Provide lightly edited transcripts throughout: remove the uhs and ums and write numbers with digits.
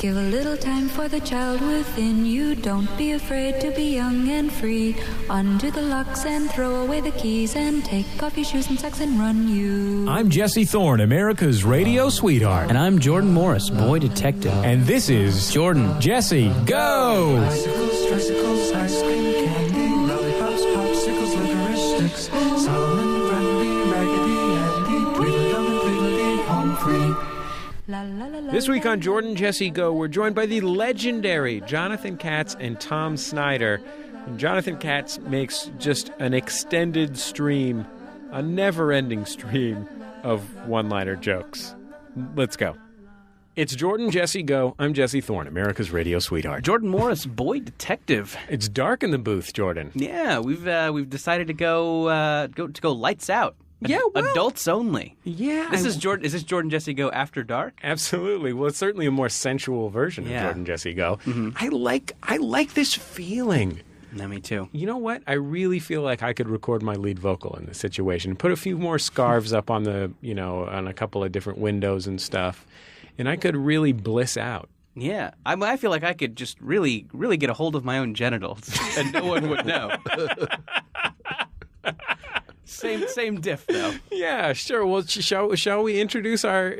Give a little time for the child within you. Don't be afraid to be young and free. Undo the locks and throw away the keys and take off your shoes and socks and run you. I'm Jesse Thorne, America's radio sweetheart. And I'm Jordan Morris, boy detective. And this is Jordan. Jesse, go! Bicycles, tricycles, ice cream, candy, lollipops, popsicles, licorice sticks, Solomon, Grundy, Raggedy, Andy, Tweedledum and Tweedledee, home free. This week on Jordan Jesse Go, we're joined by the legendary Jonathan Katz and Tom Snyder. And Jonathan Katz makes just an extended stream, a never-ending stream of one-liner jokes. Let's go. It's Jordan Jesse Go. I'm Jesse Thorne, America's radio sweetheart. Jordan Morris, boy detective. It's dark in the booth, Jordan. Yeah, we've decided to go lights out. Yeah, well, adults only. Yeah, Is this Jordan Jesse Go after dark? Absolutely. Well, it's certainly a more sensual version of Jordan Jesse Go. Mm-hmm. I like this feeling. No, me too. You know what? I really feel like I could record my lead vocal in this situation. Put a few more scarves up on on a couple of different windows and stuff, and I could really bliss out. Yeah, I feel like I could just really, really get a hold of my own genitals, and no one would know. Same diff though. Yeah, sure. Well, shall we introduce our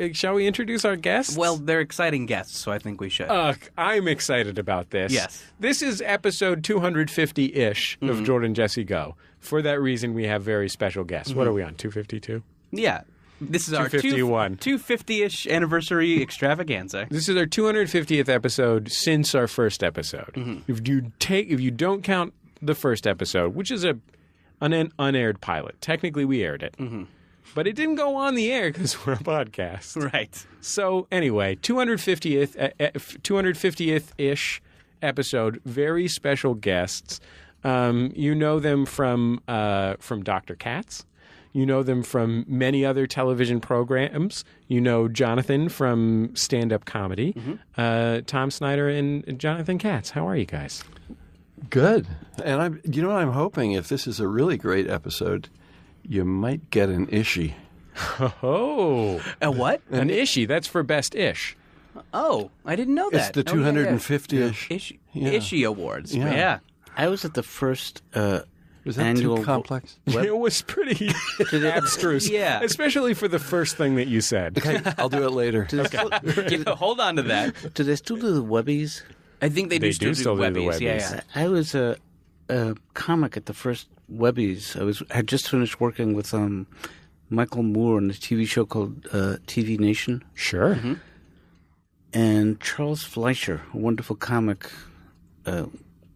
guests? Well, they're exciting guests, so I think we should. I'm excited about this. Yes. This is episode 250-ish of Jordan Jesse Go. For that reason, we have very special guests. What are we on? 252? Yeah. This is our 251. 250-ish anniversary extravaganza. This is our 250th episode since our first episode. Mm-hmm. If you don't count the first episode, which is an unaired pilot. Technically, we aired it. Mm-hmm. But it didn't go on the air because we're a podcast. Right. So anyway, 250th-ish episode, very special guests. You know them from Dr. Katz. You know them from many other television programs. You know Jonathan from stand-up comedy. Mm-hmm. Tom Snyder and Jonathan Katz. How are you guys? Good. And you know what I'm hoping? If this is a really great episode, you might get an Ishii. Oh. A what? An Ishii. That's for best ish. Oh, I didn't know that. It's the 250-ish. Ishii Awards. Yeah. I was at the first Was that annual too complex? It was pretty abstruse. Yeah. Especially for the first thing that you said. Okay, I'll do it later. Hold on to that. Do they still do the Webbies? I think they do still do Webbies. Yeah. I was a comic at the first Webbies. I had just finished working with Michael Moore on a TV show called TV Nation. Sure. Mm-hmm. And Charles Fleischer, a wonderful comic,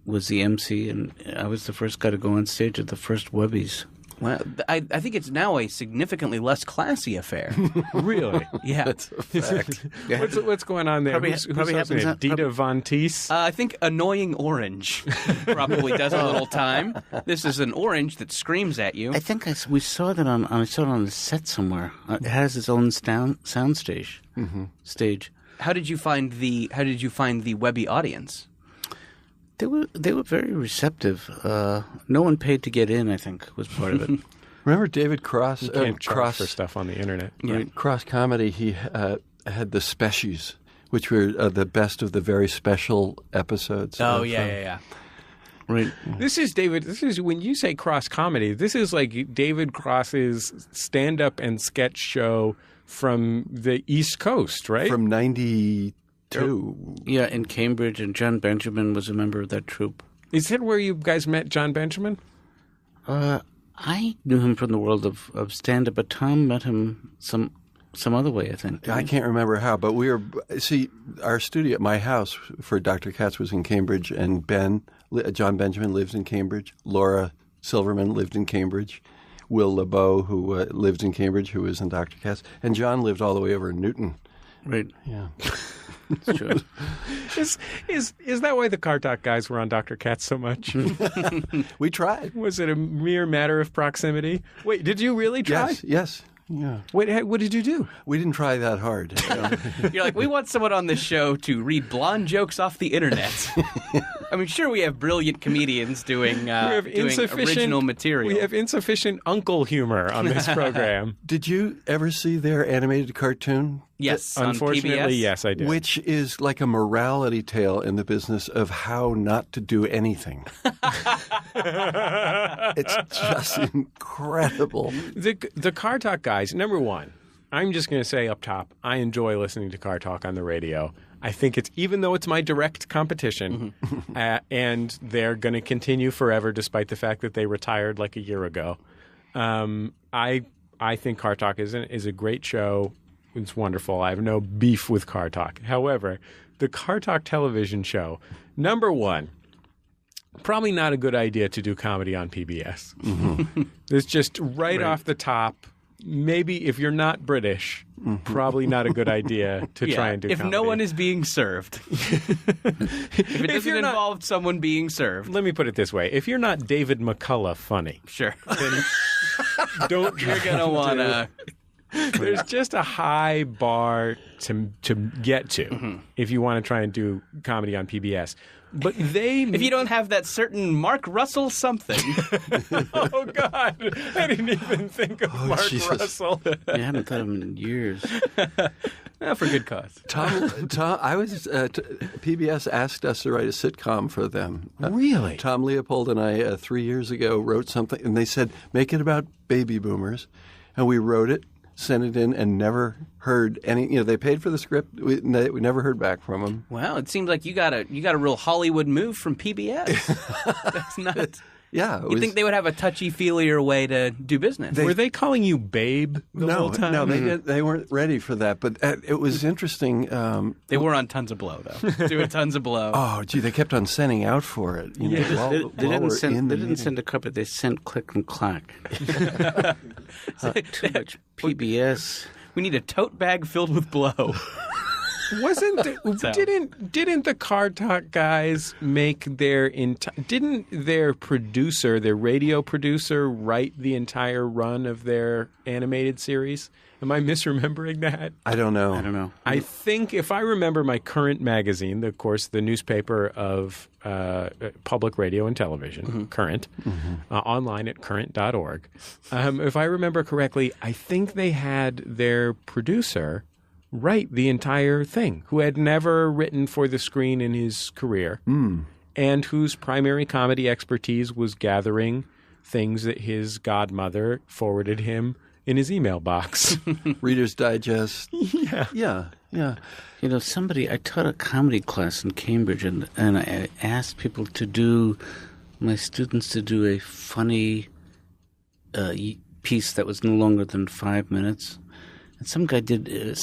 was the MC, and I was the first guy to go on stage at the first Webbies. Well, I think it's now a significantly less classy affair. Really? Yeah. That's a fact. What's going on there? Probably Who's happens hosting it? Dita Von Teese? I think Annoying Orange probably does a little time. This is an orange that screams at you. I think we saw that on the set somewhere. It has its own sound stage. Mm-hmm. Stage. How did you find the Webby audience? They were very receptive. No one paid to get in, I think, was part of it. Remember David Cross? You can't charge for stuff on the internet. Yeah. Cross Comedy, he had the specials, which were the best of the very special episodes. Oh, yeah. Right. This is David. This is when you say Cross Comedy. This is like David Cross's stand-up and sketch show from the East Coast, right? From 92. Yeah, in Cambridge, and John Benjamin was a member of that troupe. Is that where you guys met John Benjamin? I knew him from the world of stand-up, but Tom met him some other way, I think. I can't remember how, but our studio at my house for Dr. Katz was in Cambridge, and John Benjamin lives in Cambridge. Laura Silverman lived in Cambridge. Will LeBeau, who lived in Cambridge, who was in Dr. Katz. And John lived all the way over in Newton. Right. Yeah. It's true. Is that why the Car Talk guys were on Dr. Katz so much? We tried. Was it a mere matter of proximity? Wait, did you really try? Yes. Yeah. What did you do? We didn't try that hard. You're like, we want someone on this show to read blonde jokes off the internet. sure we have brilliant comedians doing original material. We have insufficient uncle humor on this program. Did you ever see their animated cartoon? Yes, Unfortunately, on PBS. yes, I did. Which is like a morality tale in the business of how not to do anything. It's just incredible. The Car Talk guys, number one, I'm just going to say up top, I enjoy listening to Car Talk on the radio. I think it's, even though it's my direct competition, and they're going to continue forever despite the fact that they retired like a year ago, I think Car Talk is a great show. It's wonderful. I have no beef with Car Talk. However, the Car Talk television show, number one, probably not a good idea to do comedy on PBS. It's just right off the top. Maybe if you're not British, probably not a good idea to try and do if comedy. no one is being served. If it doesn't involve someone being served. Let me put it this way. If you're not David McCullough funny, Sure. then don't try You're going to want to... There's just a high bar to get to if you want to try and do comedy on PBS. But if you don't have that certain Mark Russell something. Oh, God. I didn't even think of Mark Russell. I haven't thought of him in years. For good cause. PBS asked us to write a sitcom for them. Really? Tom Leopold and I, 3 years ago, wrote something, and they said, make it about baby boomers. And we wrote it, sent it in, and never heard any. They paid for the script. We never heard back from them. Wow, it seems like you got a real Hollywood move from PBS. That's not. Yeah, you think they would have a touchy-feelier way to do business? Were they calling you Babe the whole time? No, they weren't ready for that. But it was interesting. They were on Tons of Blow, though. Doing Tons of Blow. Oh, gee, they kept on sending out for it. They didn't send a carpet. They sent Click and Clack. Too much PBS. We need a tote bag filled with blow. Didn't the Car Talk guys make didn't their radio producer write the entire run of their animated series? Am I misremembering that? I don't know. I think if I remember my Current magazine, of course, the newspaper of public radio and television, Current, online at current.org. If I remember correctly, I think they had their producer write the entire thing, who had never written for the screen in his career, and whose primary comedy expertise was gathering things that his godmother forwarded him in his email box. Reader's Digest. Yeah. I taught a comedy class in Cambridge, and I asked my students to do a funny piece that was no longer than 5 minutes. And some guy did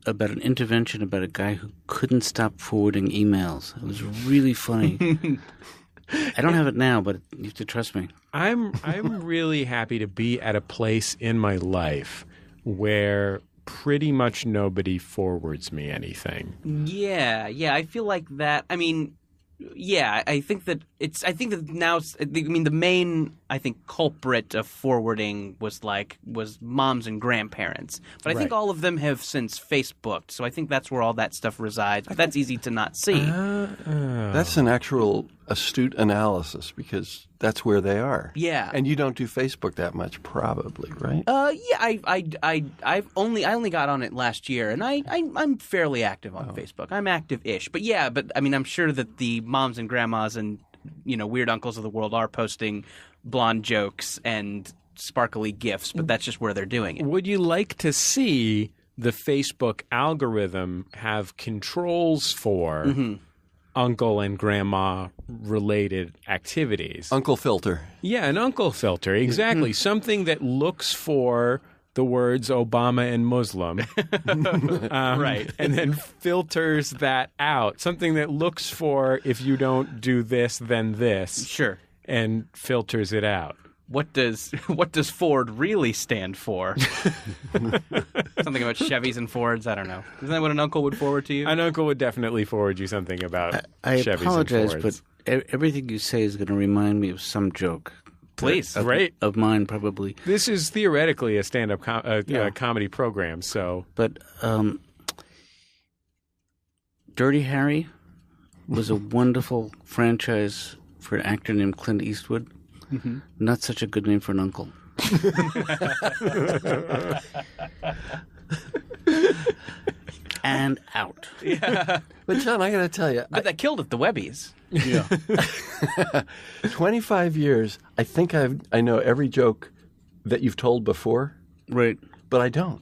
about an intervention about a guy who couldn't stop forwarding emails. It was really funny. I don't have it now, but you have to trust me. I'm really happy to be at a place in my life where pretty much nobody forwards me anything. Yeah, I feel like that. I mean, yeah, I think that now, the main, I think, culprit of forwarding was moms and grandparents. But I think all of them have since Facebooked, so I think that's where all that stuff resides. But that's easy to not see. That's an actual astute analysis, because that's where they are. Yeah. And you don't do Facebook that much, probably, right? Yeah, I only got on it last year, and I'm fairly active on Facebook. I'm active-ish, but I mean, I'm sure that the moms and grandmas and weird uncles of the world are posting blonde jokes and sparkly gifs, but that's just where they're doing it. Would you like to see the Facebook algorithm have controls for uncle and grandma related activities? Uncle filter. Yeah, an uncle filter, exactly. Something that looks for the words Obama and Muslim, right, and then filters that out. Something that looks for, if you don't do this, then this, sure, and filters it out. What does Ford really stand for? Something about Chevys and Fords? I don't know. Isn't that what an uncle would forward to you? An uncle would definitely forward you something about I Chevys apologize, and Fords. but everything you say is going to remind me of some joke. Please. Great. Of mine, probably. This is theoretically a stand-up comedy program, so... But Dirty Harry, was a wonderful franchise for an actor named Clint Eastwood. Mm-hmm. Not such a good name for an uncle. And out. Yeah. But John, I got to tell you, But that killed it, the Webbies. Yeah. 25 years, I think I know every joke that you've told before, Right. but I don't.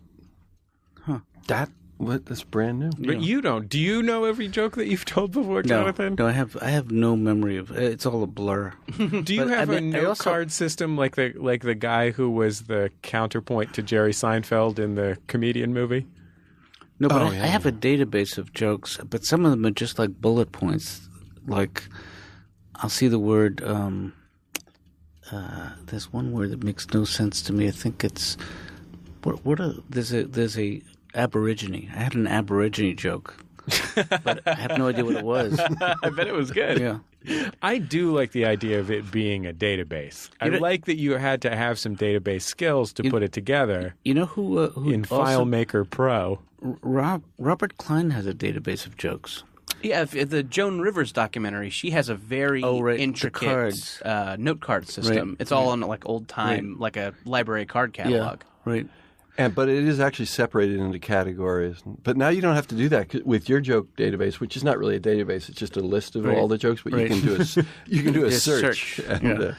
Huh. That's brand new. But you don't. Do you know every joke that you've told before, No, Jonathan? no, I have no memory of it. It's all a blur. Do you But, have I mean, a I note also- card system like the guy who was the counterpoint to Jerry Seinfeld in the Comedian movie? No, but Oh, I yeah. have a database of jokes, but some of them are just like bullet points. Like, I'll see the word. There's one word that makes no sense to me. I think it's there's a Aborigine. I had an Aborigine joke, but I have no idea what it was. I bet it was good. Yeah. I do like the idea of it being a database. I like that you had to have some database skills to put it together You know who in also, FileMaker Pro. Robert Klein has a database of jokes. Yeah, the Joan Rivers documentary, she has a very The intricate cards. note card system. Right. It's all on like old time, like a library card catalog. Yeah, right. But it is actually separated into categories. But now you don't have to do that with your joke database, which is not really a database. It's just a list of Right. all the jokes. But Right. you can do a Just search. search. And, Yeah.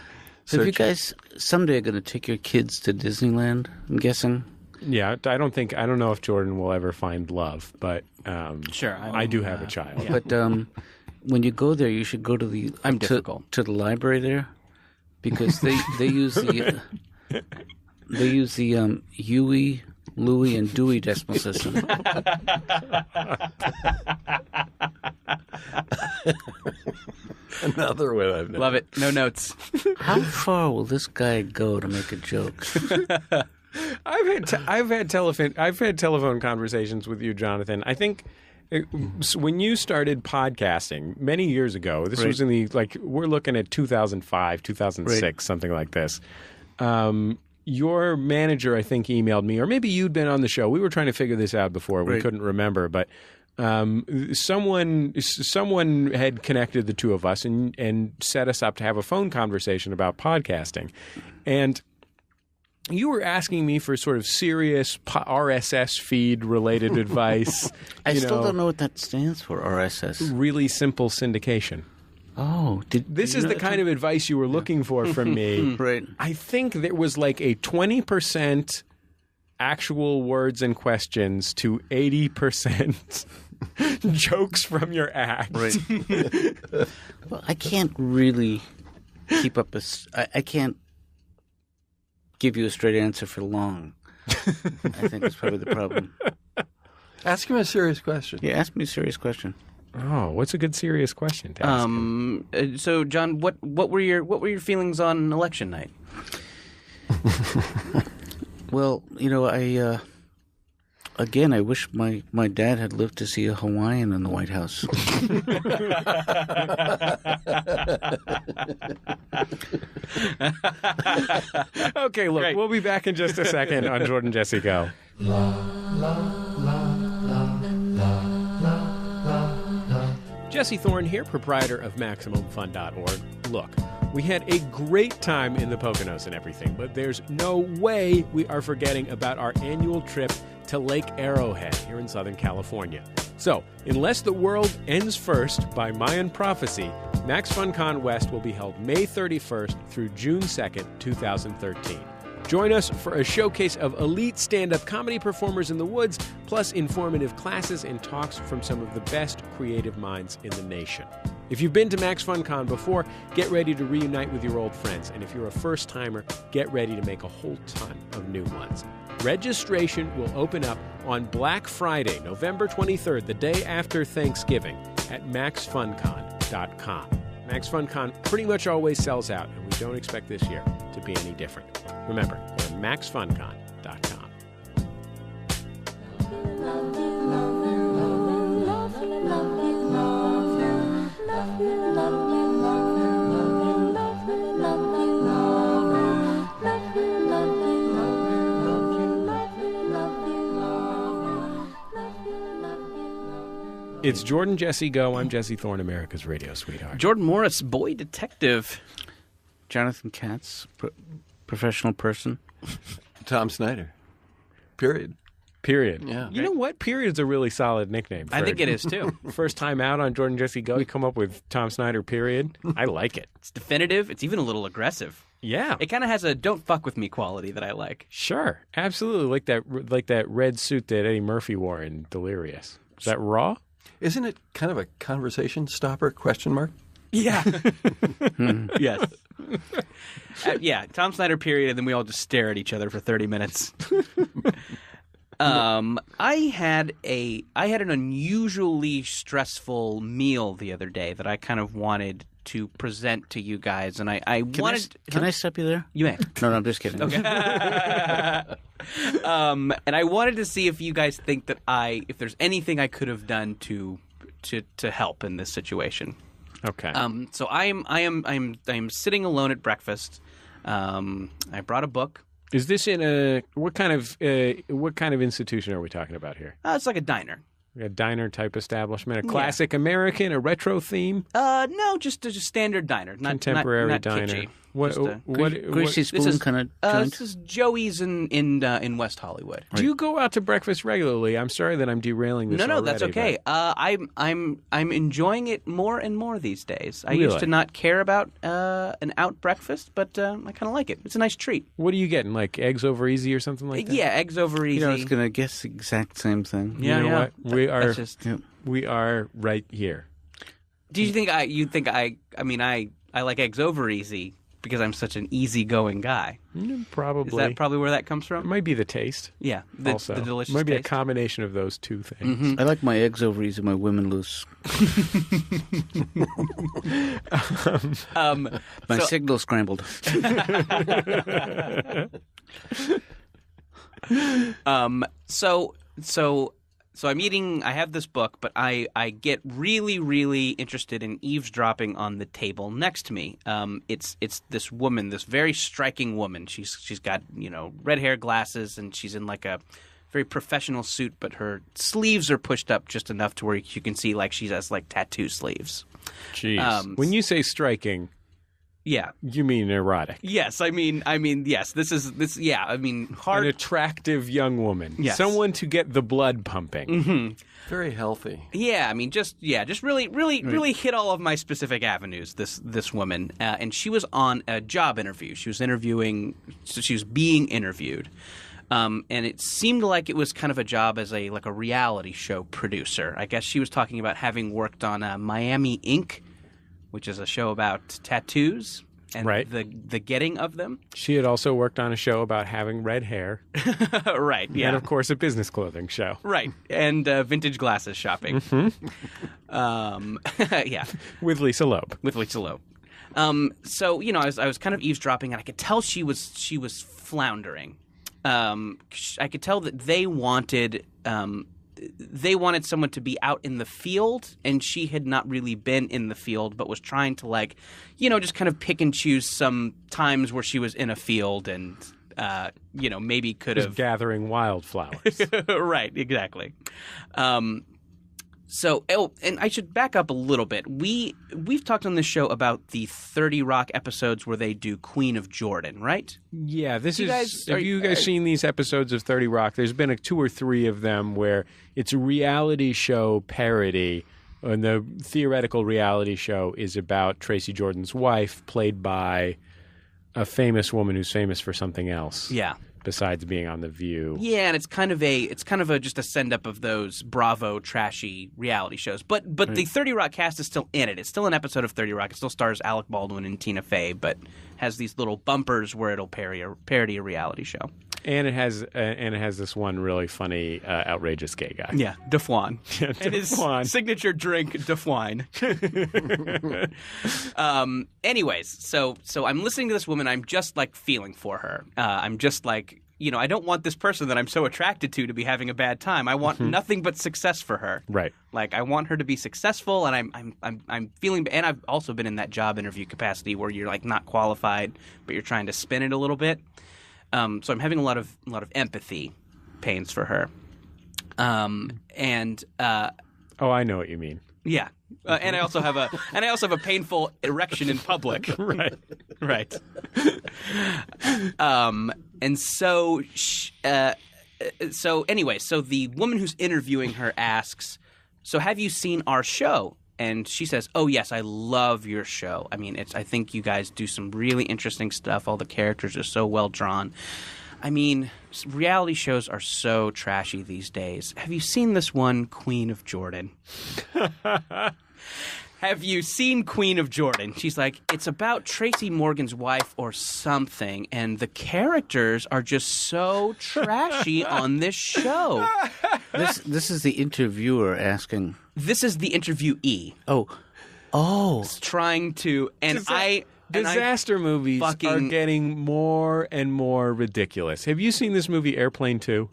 So if you search. guys someday are going to take your kids to Disneyland, I'm guessing. Yeah, I don't know if Jordan will ever find love, but Sure, I do have a child. But when you go there, you should go to the I'm difficult. to the library there, because they use the Huey, Louie, and Dewey Decimal System. Another one I've never. Love it. No notes. How far will this guy go to make a joke? I've had telephone conversations with you, Jonathan. I think when you started podcasting many years ago, this was in the we're looking at 2005, 2006, something like this. Your manager, I think, emailed me, or maybe you'd been on the show. We were trying to figure this out before. We couldn't remember, but someone had connected the two of us and set us up to have a phone conversation about podcasting. And you were asking me for sort of serious RSS feed related advice. I still don't know what that stands for. RSS. Really simple syndication. Oh, This is the kind of advice you were looking for from me. Right. I think there was like a 20% actual words and questions to 80% jokes from your act. Right. Well, I can't really keep up I can't give you a straight answer for long. I think that's probably the problem. Ask him a serious question. Yeah, ask me a serious question. Oh, what's a good serious question to ask him? So, John, what were your feelings on election night? Well, I wish my dad had lived to see a Hawaiian in the White House. Okay, look, Great. we'll be back in just a second on Jordan Jesse Go. Jesse Thorne here, proprietor of MaximumFun.org. Look, we had a great time in the Poconos and everything, but there's no way we are forgetting about our annual trip to Lake Arrowhead here in Southern California. So, unless the world ends first by Mayan prophecy, Max FunCon West will be held May 31st through June 2nd, 2013. Join us for a showcase of elite stand-up comedy performers in the woods, plus informative classes and talks from some of the best creative minds in the nation. If you've been to Max FunCon before, get ready to reunite with your old friends. And if you're a first-timer, get ready to make a whole ton of new ones. Registration will open up on Black Friday, November 23rd, the day after Thanksgiving, at maxfuncon.com. Max FunCon pretty much always sells out, and we don't expect this year to be any different. Remember, go to maxfuncon.com. It's Jordan Jesse Go. I'm Jesse Thorne, America's radio sweetheart. Jordan Morris, boy detective. Jonathan Katz, professional person. Tom Snyder. Period. Period. Yeah. You know what? Period's a really solid nickname. I think it is, too. First time out on Jordan Jesse Go, you come up with Tom Snyder, period. I like it. It's definitive. It's even a little aggressive. Yeah. It kind of has a don't fuck with me quality that I like. Sure. Absolutely. Like that red suit that Eddie Murphy wore in Delirious. Is that Raw? Isn't it kind of a conversation stopper, question mark? Yeah. Yes. Yeah, Tom Snyder, period, and then we all just stare at each other for 30 minutes. I had an unusually stressful meal the other day that I kind of wanted to present to you guys, and I wanted. Can I stop you there? You may. No, I'm just kidding. Okay. And I wanted to see if you guys think that if there's anything I could have done to help in this situation. Okay. So I'm sitting alone at breakfast. I brought a book. Is this in what kind of institution are we talking about here? It's like a diner. A diner type establishment, a classic American, a retro theme, No, just a standard diner, not contemporary not diner. kitschy. What? Just a- Greasy spoon kind of joint. This is Joey's in West Hollywood. Do you go out to breakfast regularly? I'm sorry that I'm derailing this. No, that's already, okay. I'm enjoying it more and more these days. I Really? used to not care about an out breakfast, but I kind of like it. It's a nice treat. What are you getting? Like eggs over easy or something like that? Yeah, eggs over easy. You know, I was going to guess the exact same thing. Yeah, You know what? That's just. We are right here. Do you think I like eggs over easy because I'm such an easygoing guy? Probably. Is that probably where that comes It from? might be the taste. Yeah, Also, the delicious might be a taste. combination of those two things. I like my eggs over easy, my women loose. My signal scrambled. So I'm eating. I have this book, but I get really, really interested in eavesdropping on the table next to me. It's this woman, this very striking woman. She's got red hair, glasses, and she's in like a very professional suit, but her sleeves are pushed up just enough to where you can see like she has like tattoo sleeves. Jeez. When you say striking, Yeah. you mean erotic. Yes. I mean. Yes. This. Yeah. I mean, An hard. attractive young woman. Yes. Someone to get the blood pumping. Very healthy. Yeah, I mean, just really hit all of my specific avenues. This woman, and she was on a job interview. She was interviewing, so she was being interviewed, and it seemed like it was kind of a job as a reality show producer. I guess she was talking about having worked on Miami Ink, which is a show about tattoos and Right. the getting of them. She had also worked on a show about having red hair. Right. Yeah. And, of course, a business clothing show. Right, and vintage glasses shopping. Yeah. With Lisa Loeb. With Lisa Loeb. So I was kind of eavesdropping, and I could tell she was floundering. I could tell that they wanted someone to be out in the field, and she had not really been in the field, but was trying to just kind of pick and choose some times where she was in a field, and maybe could Just have gathering wildflowers. Right, exactly. And I should back up a little bit. We've talked on this show about the 30 Rock episodes where they do Queen of Jordan, right? Yeah, have are you guys seen these episodes of 30 Rock? There's been 2 or 3 of them where it's a reality show parody, and the theoretical reality show is about Tracy Jordan's wife, played by a famous woman who's famous for something else. Yeah. Besides being on The View. Yeah, and it's kind of just a send up of those Bravo trashy reality shows. But the 30 Rock cast is still in it. It's still an episode of 30 Rock. It still stars Alec Baldwin and Tina Fey, but has these little bumpers where it'll parody a reality show. And it has this one really funny, outrageous gay guy. Yeah, DeFwan. Yeah, And his DeFwan. signature drink, DeFwine. Anyways, so I'm listening to this woman. I'm just feeling for her. I'm just I don't want this person that I'm so attracted to be having a bad time. I want nothing but success for her. Right. I want her to be successful, and I'm feeling. And I've also been in that job interview capacity where you're not qualified, but you're trying to spin it a little bit. So I'm having a lot of empathy pains for her. I Oh, I know what you mean. Yeah, and I also have a painful erection in public. Right. Right. And so, anyway, so the woman who's interviewing her asks, "So have you seen our show?" And she says, "Oh yes, I love your show. I mean, I think you guys do some really interesting stuff. All the characters are so well drawn. I mean, reality shows are so trashy these days. Have you seen this one, Queen of Jordan?" Have you seen Queen of Jordan? She's like, "It's about Tracy Morgan's wife or something, and the characters are just so trashy on this show." This is the interviewer asking. This is the interviewee. Oh. Trying to, Disaster movies are getting more and more ridiculous. Have you seen this movie Airplane 2?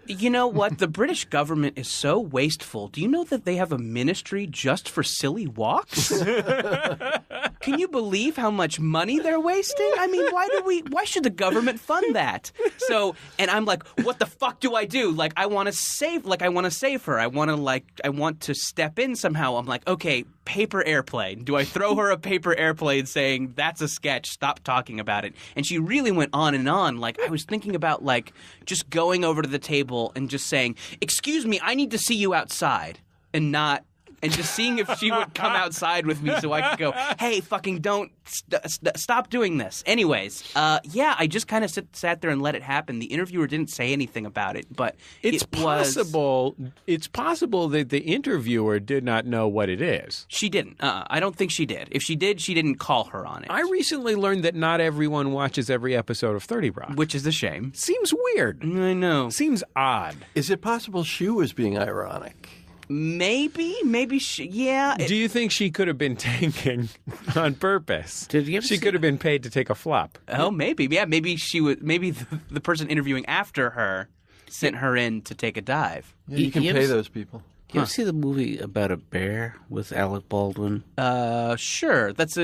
You know what? The British government is so wasteful. Do you know that they have a ministry just for silly walks? Can you believe how much money they're wasting? I mean, why should the government fund that? So, and I'm like, what the fuck do I do? Like, I want to save her. I want to step in somehow. I'm like, okay, paper airplane. Do I throw her a paper airplane saying, "That's a sketch, stop talking about it"? And she really went on and on. Like, I was thinking about, like, just going over to the table and just saying, "Excuse me, I need to see you outside," and just seeing if she would come outside with me so I could go, "Hey, fucking don't stop doing this." Anyways, I just kind of sat there and let it happen. The interviewer didn't say anything about it, but it's possible that the interviewer did not know what it is. She didn't. I don't think she did. If she did, she didn't call her on it. I recently learned that not everyone watches every episode of 30 Rock. Which is a shame. Seems weird. I know. Seems odd. Is it possible she was being ironic? Maybe she, yeah. Do you think she could have been tanking on purpose? She could have been paid to take a flop. Oh, maybe. Yeah, maybe the person interviewing after her sent her in to take a dive. Yeah, you can pay those people. You ever see the movie about a bear with Alec Baldwin? Sure. It's a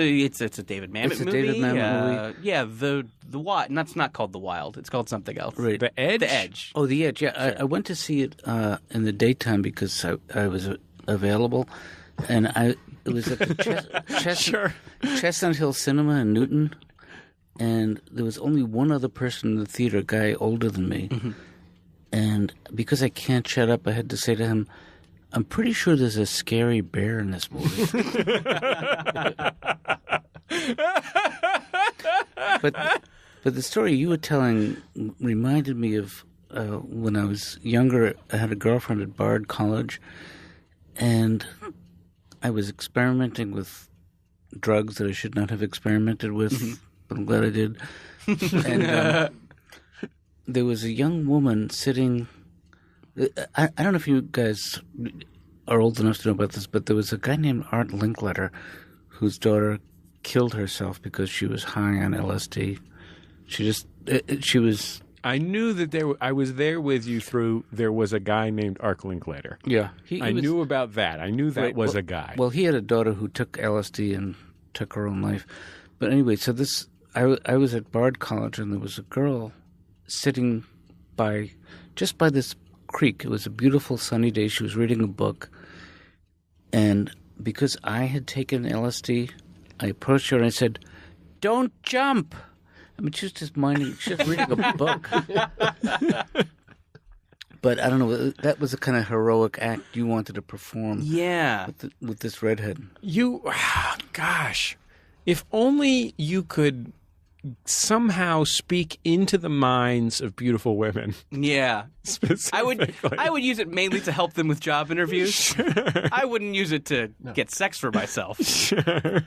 David Mamet movie. It's a David Mamet movie. Yeah, the Wild. That's not called The Wild. It's called something else. Right. The Edge? The Edge. Oh, The Edge. Yeah, I went to see it in the daytime because I was available, and it was at the Chestnut Hill Cinema in Newton, and there was only one other person in the theater, a guy older than me, and because I can't shut up, I had to say to him, "I'm pretty sure there's a scary bear in this movie." But the story you were telling reminded me of when I was younger. I had a girlfriend at Bard College, and I was experimenting with drugs that I should not have experimented with, but I'm glad I did. And there was a young woman sitting... I don't know if you guys are old enough to know about this, but there was a guy named Art Linkletter whose daughter killed herself because she was high on LSD. She was... I knew that I was there with you through there was a guy named Art Linkletter. Yeah. I knew about that. I knew that was a guy. Well, he had a daughter who took LSD and took her own life. But anyway, so I was at Bard College, and there was a girl sitting just by this creek. It was a beautiful sunny day. She was reading a book, and because I had taken LSD, I approached her and I said, "Don't jump." I mean, she was just reading a book. But I don't know, that was a kind of heroic act you wanted to perform. Yeah. With this redhead. Gosh, if only you could somehow speak into the minds of beautiful women. Yeah. Specifically. I would use it mainly to help them with job interviews. Sure. I wouldn't use it to get sex for myself. Sure.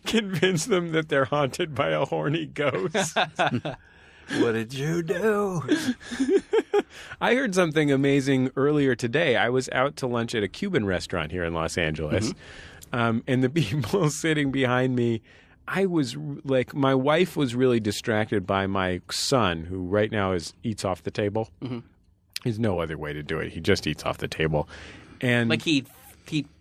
Convince them that they're haunted by a horny ghost. What did you do? I heard something amazing earlier today. I was out to lunch at a Cuban restaurant here in Los Angeles, and the people sitting behind me, I was like, my wife was really distracted by my son, who right now eats off the table. There's no other way to do it. He just eats off the table. And like he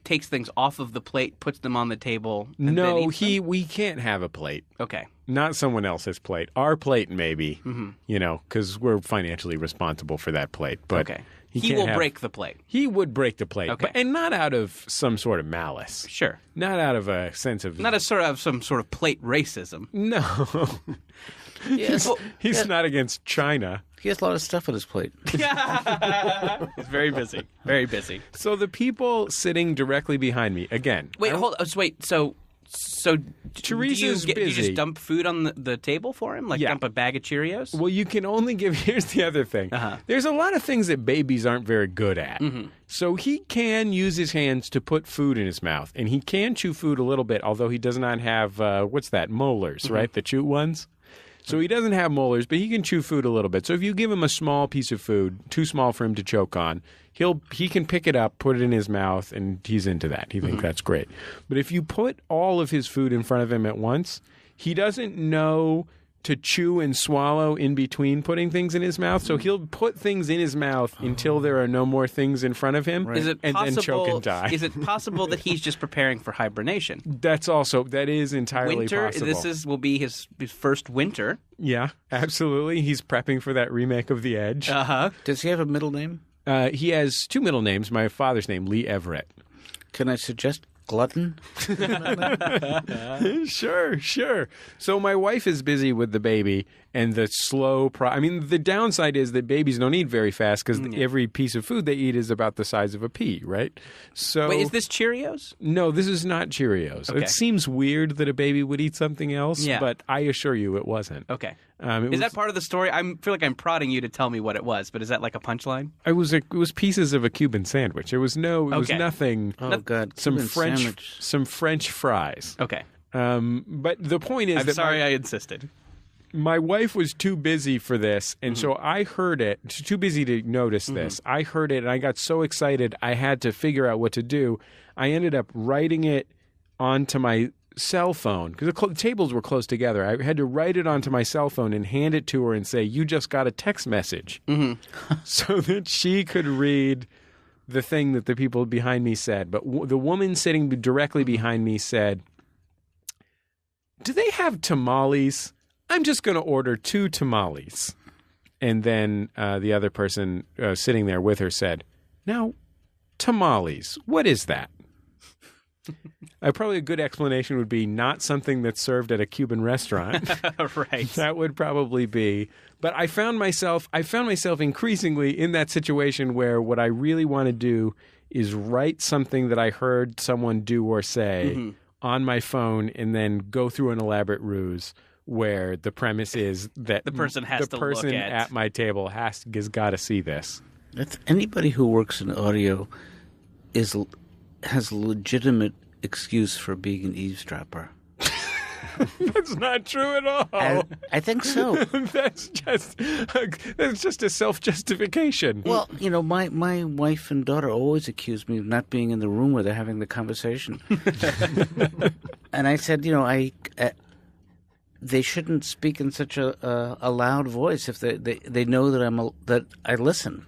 takes things off of the plate, puts them on the table. And no, then eats them? we can't have a plate. Okay. Not someone else's plate. Our plate, maybe, because we're financially responsible for that plate. But okay. He will break the plate. He would break the plate, Okay. and not out of some sort of malice. Sure. Not out of a sense of Not as sort of some sort of plate racism. no. Yes. He's not against China. He has a lot of stuff on his plate. He's very busy. Very busy. So the people sitting directly behind me again. Wait, hold. Wait. So Teresa's do you busy. just dump food on the table for him? Like Yeah. dump a bag of Cheerios? Well, you can only give. Here's the other thing. There's a lot of things that babies aren't very good at. So he can use his hands to put food in his mouth, and he can chew food a little bit, although he does not have what's that? Molars, right? The chew ones. So he doesn't have molars, but he can chew food a little bit. So if you give him a small piece of food, too small for him to choke on, he can pick it up, put it in his mouth, and he's into that. He thinks that's great. But if you put all of his food in front of him at once, he doesn't know to chew and swallow in between putting things in his mouth. So he'll put things in his mouth until there are no more things in front of him, Is it and possible? then choke and die. Is it possible that he's just preparing for hibernation? That is entirely Winter. possible. Will be his first winter. Yeah, absolutely. He's prepping for that remake of The Edge. Does he have a middle name? He has two middle names. My father's name, Lee Everett. Can I suggest glutton? Sure. So my wife is busy with the baby and the slow the downside is that babies don't eat very fast because every piece of food they eat is about the size of a pea, right? So Wait, is this Cheerios? No, this is not Cheerios. Okay. It seems weird that a baby would eat something else, Yeah. but I assure you it wasn't. Okay. It Is that part of the story? I feel like I'm prodding you to tell me what it was, but is that like a punchline? It was pieces of a Cuban sandwich. It was Okay. nothing. Oh, God. Some Cuban sandwich. some French fries. Okay. But the point is I'm that sorry I insisted. my wife was too busy for this, and so I heard it. She's too busy to notice this. I heard it, and I got so excited I had to figure out what to do. I ended up writing it onto my cell phone because the tables were close together. I had to write it onto my cell phone and hand it to her and say, "You just got a text message," so that she could read the thing that the people behind me said. But the woman sitting directly behind me said, "Do they have tamales? I'm just going to order 2 tamales." And then the other person sitting there with her said, "Now, tamales, what is that?" Probably a good explanation would be not something that's served at a Cuban restaurant. Right. That would probably be. But I found myself increasingly in that situation where what I really want to do is write something that I heard someone do or say on my phone and then go through an elaborate ruse where the premise is that The person has to look at my table has got to see this. Anybody who works in audio has a legitimate excuse for being an eavesdropper. That's not true at all. I think so. That's just a self-justification. Well, my wife and daughter always accuse me of not being in the room where they're having the conversation. And I said, they shouldn't speak in such a loud voice if they know that I listen.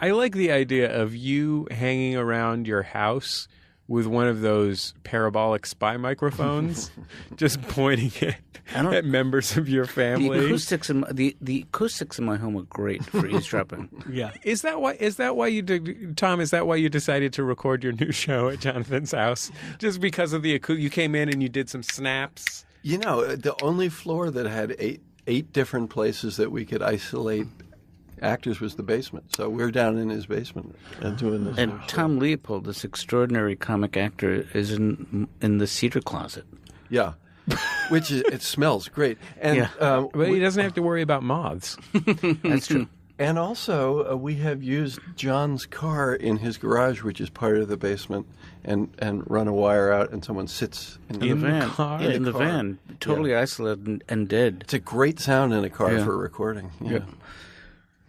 I like the idea of you hanging around your house with one of those parabolic spy microphones, just pointing it at members of your family. The acoustics in my home are great for eavesdropping. Yeah. Is that why you did, Tom? Is that why you decided to record your new show at Jonathan's house? Just because of you came in and you did some snaps. The only floor that had eight different places that we could isolate actors was the basement. So we're down in his basement and doing this. And Tom Leopold, this extraordinary comic actor, is in the cedar closet. Yeah. Which it smells great. And but he doesn't have to worry about moths. That's true. And also, we have used John's car in his garage, which is part of the basement, and run a wire out, and someone sits in the van. car? Yeah, in the van, totally isolated and dead. It's a great sound in a car for recording. Yeah.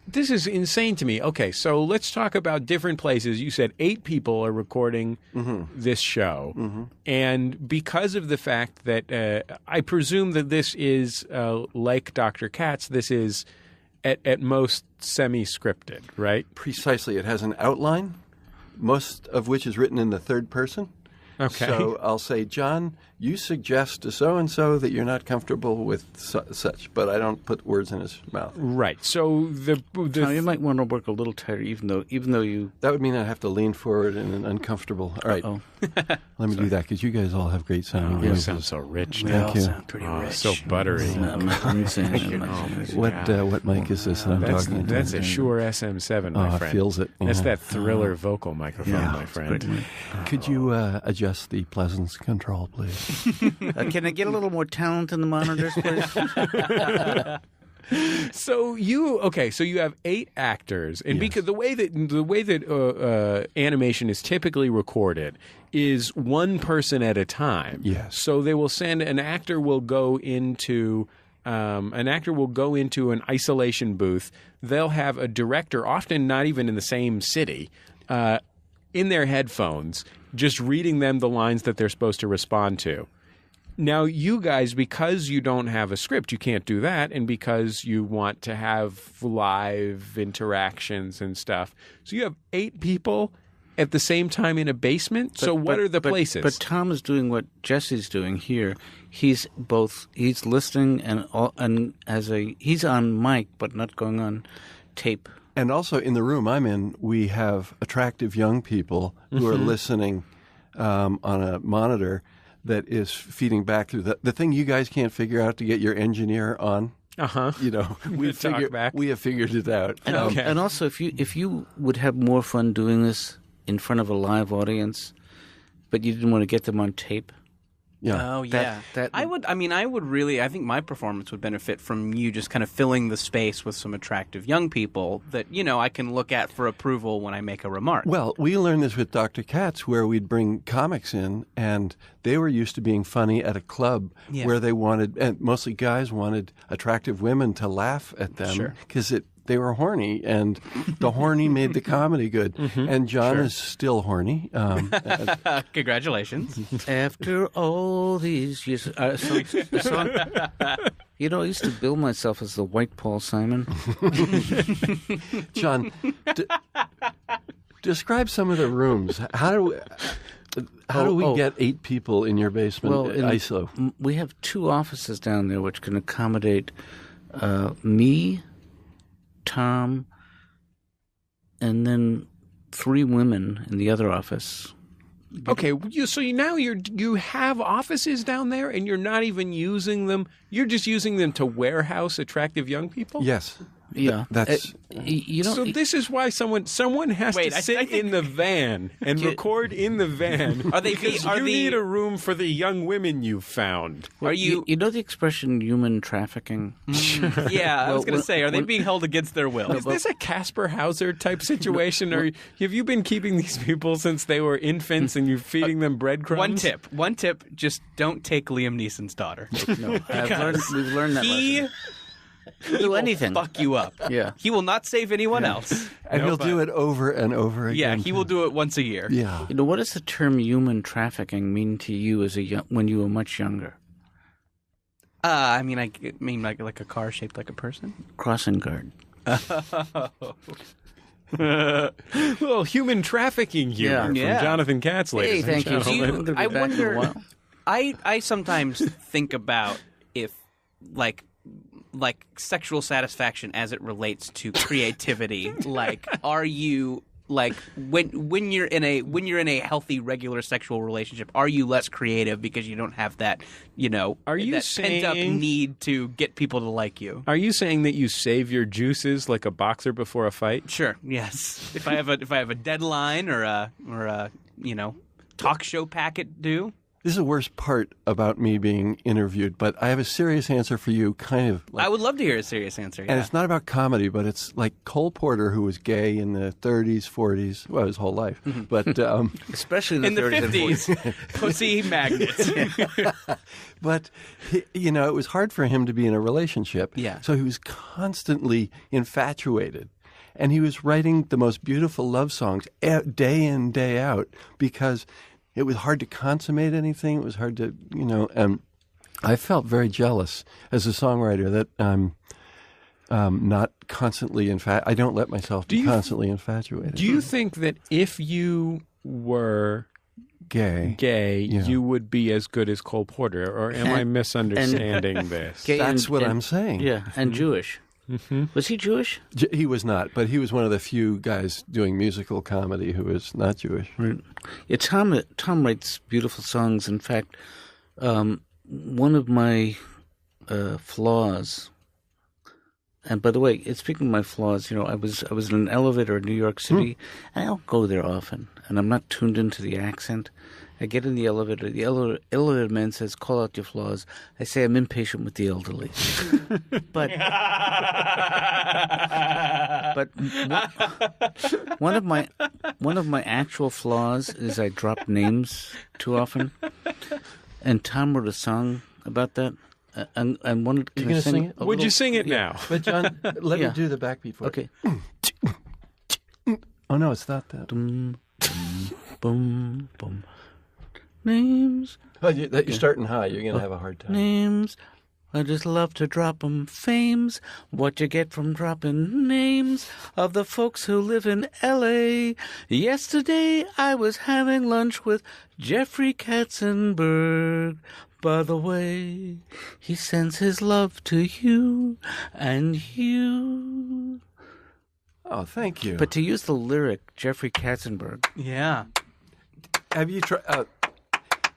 This is insane to me. Okay, so let's talk about different places. You said 8 people are recording this show. And because of the fact that I presume that this is, like Dr. Katz, this is at most semi-scripted, right? Precisely. It has an outline, most of which is written in the third person. Okay. So I'll say, John, you suggest to so-and-so that you're not comfortable with such, but I don't put words in his mouth. Right. So Tom, you might want to work a little tighter, even though you. That would mean I'd have to lean forward in an uncomfortable. All right. Let me do that because you guys all have great sounding you voices. sound so rich. We now. all sound pretty rich. So buttery. What mic is this that I'm talking into? That's a Shure SM7, my friend. Feels it. That's Yeah. that Thriller vocal microphone, my friend. Could you adjust the presence control, please? Can I get a little more talent in the monitors, please? So you have 8 actors, and because the way that animation is typically recorded is one person at a time. Yes. So they will send an actor will go into an isolation booth. They'll have a director, often not even in the same city, in their headphones, just reading them the lines that they're supposed to respond to. Now, you guys, because you don't have a script, you can't do that, and because you want to have live interactions and stuff. So you have 8 people at the same time in a basement? So what are the places? But Tom is doing what Jesse's doing here. He's listening he's on mic, but not going on tape. And also in the room I'm in, we have attractive young people who are listening on a monitor that is feeding back through the thing you guys can't figure out to get your engineer on. You know, we have figured it out. And also, if you would have more fun doing this in front of a live audience, but you didn't want to get them on tape. Yeah. Oh, yeah. I think my performance would benefit from you just kind of filling the space with some attractive young people that, I can look at for approval when I make a remark. Well, we learned this with Dr. Katz, where we'd bring comics in, and they were used to being funny at a club where they wanted, and mostly guys wanted attractive women to laugh at them because they were horny, and the horny made the comedy good. And John is still horny. Congratulations. After all these years. I used to bill myself as the white Paul Simon. John, describe some of the rooms. How do we get 8 people in your basement ISO? We have 2 offices down there which can accommodate me, Tom, and then 3 women in the other office. Okay, you have offices down there, and you're not even using them. You're just using them to warehouse attractive young people. Yes. Yeah, that's so. This is why someone has to sit in the van and record in the van. You need a room for the young women you found. You know the expression "human trafficking"? Yeah, I was going to say, are they being held against their will? Is this a Casper Hauser type situation, or have you been keeping these people since they were infants and you're feeding them breadcrumbs? One tip: just don't take Liam Neeson's daughter. No, we've learned that lesson. Do anything. Fuck you up. Yeah. He will not save anyone else. And he'll do it over and over again. Yeah, he will do it once a year. Yeah. What does the term human trafficking mean to you when you were much younger? I mean like a car shaped like a person. Crossing guard. Well, human trafficking humor from Jonathan Katz, ladies and thank gentlemen. I wonder. I sometimes think about if like sexual satisfaction as it relates to creativity. Like, are you when you're in a healthy regular sexual relationship, are you less creative because you don't have that pent up need to get people to like you? Are you saying that you save your juices like a boxer before a fight? Sure. Yes. If I have a deadline or a talk show packet due. This is the worst part about me being interviewed, but I have a serious answer for you, kind of. I would love to hear a serious answer. Yeah. And it's not about comedy, but it's like Cole Porter, who was gay in the 30s, 40s, well, his whole life. But especially in the 30s 50s. Pussy magnets. But, it was hard for him to be in a relationship. Yeah. So he was constantly infatuated. And he was writing the most beautiful love songs day in, day out, because it was hard to consummate anything. It was hard to, I felt very jealous as a songwriter that I'm not constantly I don't let myself be constantly infatuated. Do you think that if you were gay, you would be as good as Cole Porter, or am I misunderstanding this? Gay That's what I'm saying. Yeah, and Jewish. Was he Jewish? He was not, but he was one of the few guys doing musical comedy who was not Jewish. Right. Yeah, Tom writes beautiful songs. In fact, one of my flaws. And by the way, speaking of my flaws, I was in an elevator in New York City, and I don't go there often, and I'm not tuned into the accent. I get in the elevator elevator man says, "Call out your flaws." I say, "I'm impatient with the elderly." but one of my actual flaws is I drop names too often, and Tom wrote a song about that. And wanted You gonna sing it? Would you sing it now? But John, let me do the backbeat for it. Okay. Oh no, it's not that. Boom, boom, boom. Names. Oh, you're starting high. You're gonna have a hard time. Names. I just love to drop 'em. Fames. What you get from dropping names of the folks who live in L.A. Yesterday I was having lunch with Jeffrey Katzenberg. By the way, he sends his love to you and you. Oh, thank you. But to use the lyric, Jeffrey Katzenberg. Yeah. Have you tried?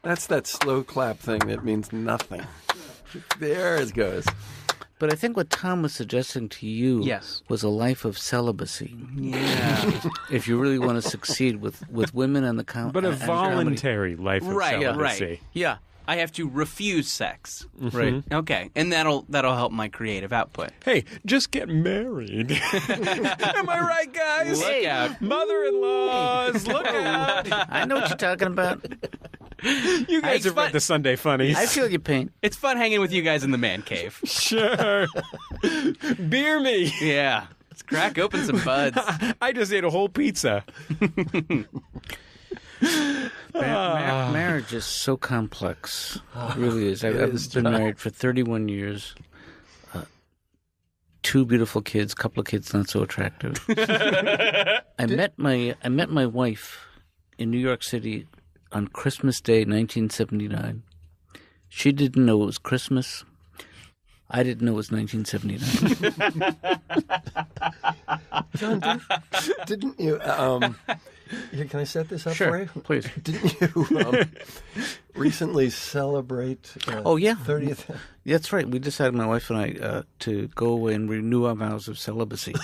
That's that slow clap thing that means nothing. There it goes. But I think what Tom was suggesting to you was a life of celibacy. Yeah. If you really want to succeed with women and the comedy. But a voluntary life of celibacy. Right. Yeah. I have to refuse sex. Right. Okay. And that'll help my creative output. Hey, just get married. Am I right, guys? Look out. Mother-in-laws, look out. I know what you're talking about. You guys have read the Sunday Funnies. I feel your pain. It's fun hanging with you guys in the man cave. Sure. Beer me. Yeah. Let's crack open some buds. I just ate a whole pizza. Marriage is so complex. It really is. I've been married for 31 years. 2 beautiful kids, couple of kids not so attractive. I met my wife in New York City on Christmas Day, 1979. She didn't know it was Christmas. I didn't know it was 1979. John, didn't you? Can I set this up for you? Please. Didn't you recently celebrate 30th? That's right. We decided, my wife and I, to go away and renew our vows of celibacy.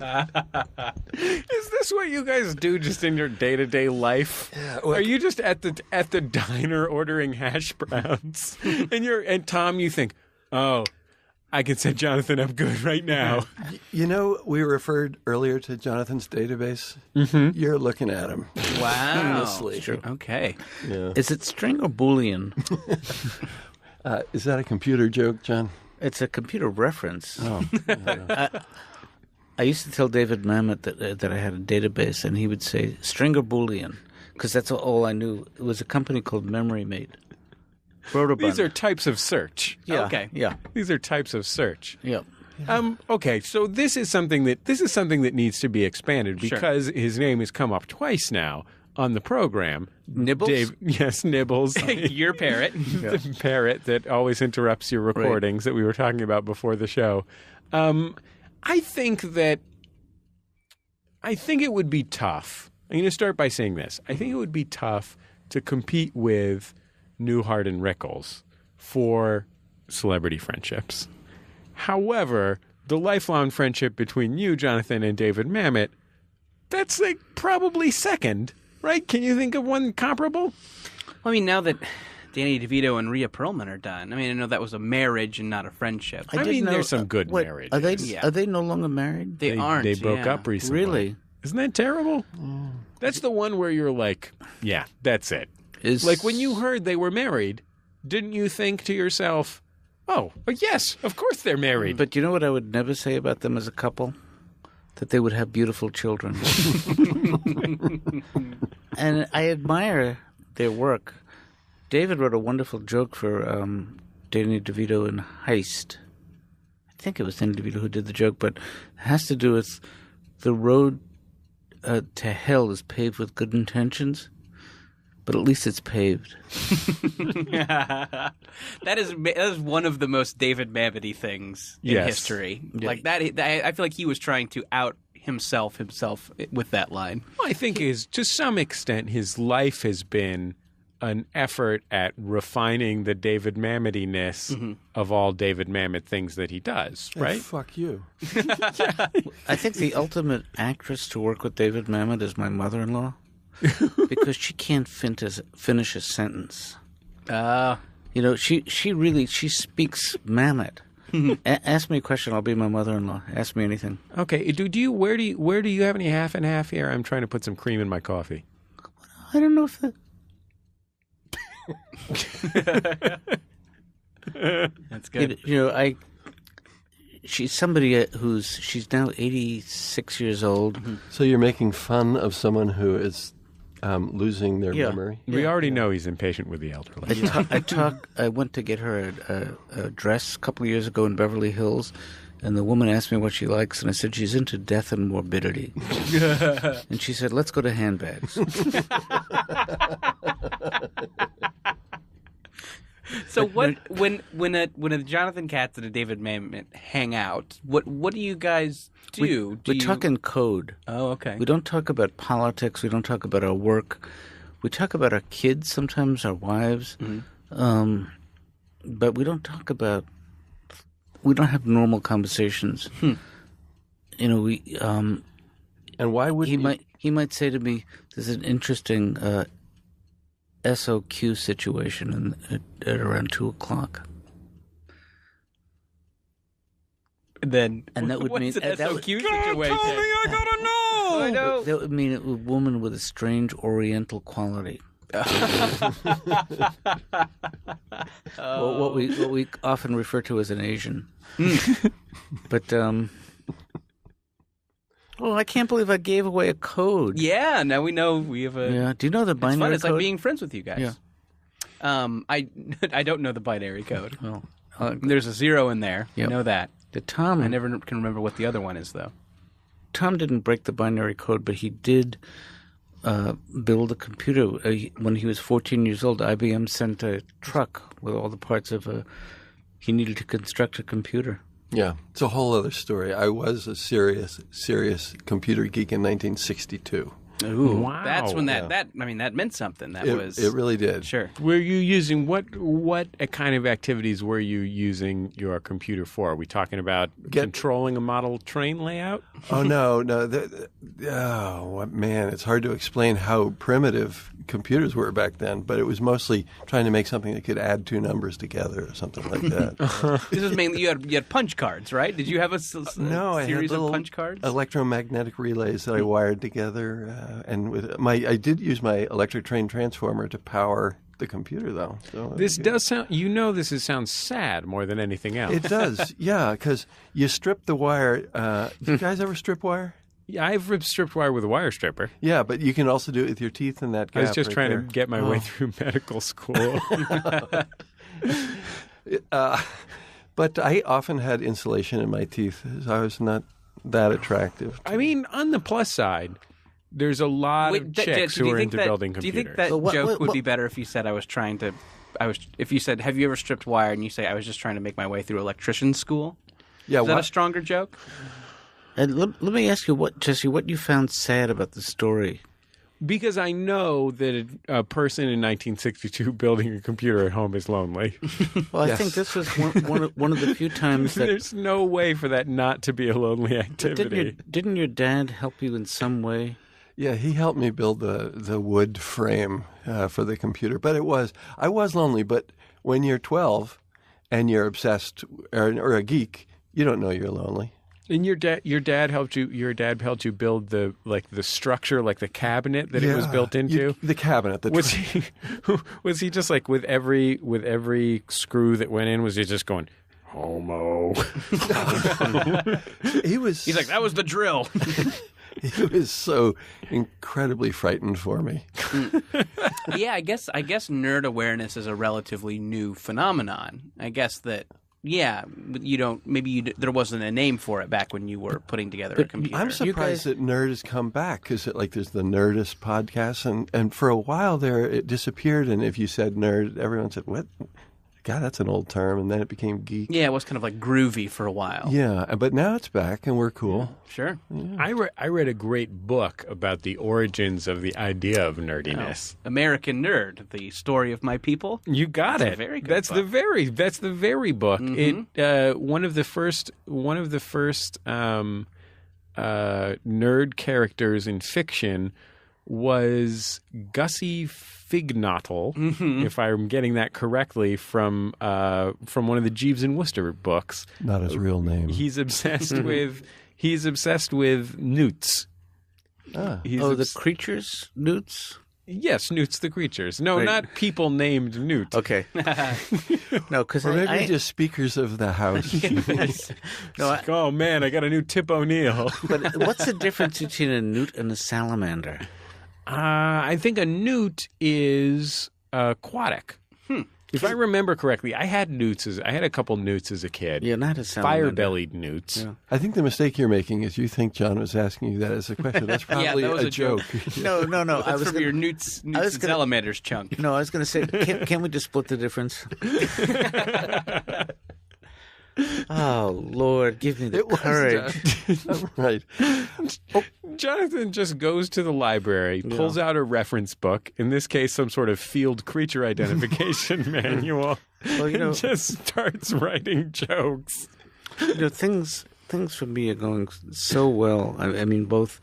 Is this what you guys do just in your day-to-day life? Yeah, Are you just at the diner ordering hash browns? and Tom, you think, oh, I can set Jonathan up good right now. We referred earlier to Jonathan's database. Mm-hmm. You're looking at him. Wow. Honestly. True. Okay. Yeah. Is it string or Boolean? Is that a computer joke, John? It's a computer reference. Oh. I used to tell David Mamet that I had a database, and he would say string or Boolean, because that's all I knew. It was a company called Memory Mate. These are types of search. Yeah. Okay. Yeah. These are types of search. Yeah. Okay, so this is something that needs to be expanded because his name has come up twice now on the program. Nibbles? Yes, Nibbles. Your parrot. The parrot that always interrupts your recordings that we were talking about before the show. I think it would be tough. I'm going to start by saying this. I think it would be tough to compete with Newhart and Rickles for celebrity friendships. However, the lifelong friendship between you, Jonathan, and David Mamet, that's probably second, right? Can you think of one comparable? Well, I mean, now that Danny DeVito and Rhea Perlman are done, I mean, I know that was a marriage and not a friendship. There's some good marriages. Are they no longer married? They aren't. They broke up recently. Really? Isn't that terrible? That's the one where you're like, yeah, that's it. Like when you heard they were married, didn't you think to yourself, oh, yes, of course they're married. But you know what I would never say about them as a couple? That they would have beautiful children. And I admire their work. David wrote a wonderful joke for Danny DeVito in Heist. I think it was Danny DeVito who did the joke, but it has to do with the road to hell is paved with good intentions, but at least it's paved. That is one of the most David Mamet-y things in history. Yeah. Like that, I feel like he was trying to out himself with that line. I think to some extent his life has been an effort at refining the David Mamet-iness of all David Mamet things that he does, right? Hey, fuck you. I think the ultimate actress to work with David Mamet is my mother-in-law, because she can't finish a sentence. She speaks Mamet. Ask me a question, I'll be my mother-in-law. Ask me anything. Okay. Where do you have any half and half here? I'm trying to put some cream in my coffee. I don't know if that... That's good. She's somebody she's now 86 years old. So you're making fun of someone who is losing their memory? We already know he's impatient with the elderly. I went to get her a dress a couple of years ago in Beverly Hills, and the woman asked me what she likes, and I said she's into death and morbidity. And she said, let's go to handbags. So when a Jonathan Katz and a David Mamet hang out, what do you guys do? We talk in code. Oh, okay. We don't talk about politics. We don't talk about our work. We talk about our kids sometimes, our wives. But we don't talk about... We don't have normal conversations. And why would he might say to me, "There's an interesting SOQ situation at around 2:00." And that would mean an SOQ situation. I gotta know. I know. That would mean a woman with a strange Oriental quality. What we often refer to as an Asian. But I can't believe I gave away a code. Yeah, now we know we have a. Yeah. Do you know the binary code? It's like being friends with you guys. Yeah. I don't know the binary code. Well, there's a 0 in there. Yep. I know that. Tom. I never can remember what the other one is though. Tom didn't break the binary code, but he did build a computer. When he was 14 years old, IBM sent a truck with all the parts of he needed to construct a computer. Yeah, it's a whole other story. I was a serious computer geek in 1962. Ooh, wow. That's when that meant something. It really did. Sure. Were you using what kind of activities were you using your computer for? Are we talking about controlling a model train layout? Oh no. Man, it's hard to explain how primitive computers were back then, but it was mostly trying to make something that could add two numbers together or something like that. This is mainly you had punch cards, right? Did you have a No, I had series little of punch cards? Electromagnetic relays that I wired together, and I did use my electric train transformer to power the computer, though. So this does sound. This sounds sad more than anything else. It does, yeah, because you strip the wire. Do you guys ever strip wire? Yeah, I've stripped wire with a wire stripper. Yeah, but you can also do it with your teeth in that gap. I was just right trying there. to get my way through medical school. But I often had insulation in my teeth, so I was not that attractive. I mean, on the plus side, there's a lot of chicks who are into building computers. Do you think that joke would be better if you said if you said, have you ever stripped wire, and you say, I was just trying to make my way through electrician school? Yeah, Is that a stronger joke? And let me ask you, Jesse, what you found sad about the story? Because I know that a person in 1962 building a computer at home is lonely. Well, I think this was one of the few times that... There's no way for that not to be a lonely activity. Didn't your dad help you in some way? Yeah, he helped me build the wood frame for the computer. But I was lonely, but when you're 12 and you're obsessed or a geek, you don't know you're lonely. And your dad helped you. Your dad helped you build the structure, like the cabinet that it was built into. The cabinet. Was he just like with every screw that went in? Was he just going, homo? He's like, that was the drill. He was so incredibly frightened for me. Yeah, I guess nerd awareness is a relatively new phenomenon. I guess that Yeah, you don't. Maybe there wasn't a name for it back when you were putting together a computer. I'm surprised that Nerd has come back because there's the Nerdist podcast, and for a while there it disappeared. And if you said nerd, everyone said, "What? God, that's an old term." And then it became geek. Yeah, it was kind of like groovy for a while. Yeah, but now it's back, and we're cool. Sure. I read a great book about the origins of the idea of nerdiness. American Nerd: The Story of My People. You got That's it. a very good that's book. the very book. Mhm. It one of the first nerd characters in fiction was Gussie Fignotle, if I'm getting that correctly, from one of the Jeeves and Wooster books. Not his real name. He's obsessed with newts. The creatures, newts? Yes, newts the creatures. No, Right. not people named Newt. Okay. No, because Or maybe just speakers of the house. Oh man, I got a new Tip O'Neill. But what's the difference between a newt and a salamander? I think a newt is aquatic. If I remember correctly, I had a couple newts as a kid. Yeah, not a salamander. Fire-bellied newts. Yeah. I think the mistake you're making is you think John was asking you that as a question. That's probably that was a a joke. No. That's from your Newts and Salamanders chunk. No, I was going to say, can we just split the difference? Oh, Lord, give me the It was, courage. Right. Jonathan just goes to the library, pulls out a reference book, in this case some sort of field creature identification manual, Well, and just starts writing jokes. Things for me are going so well. I mean, both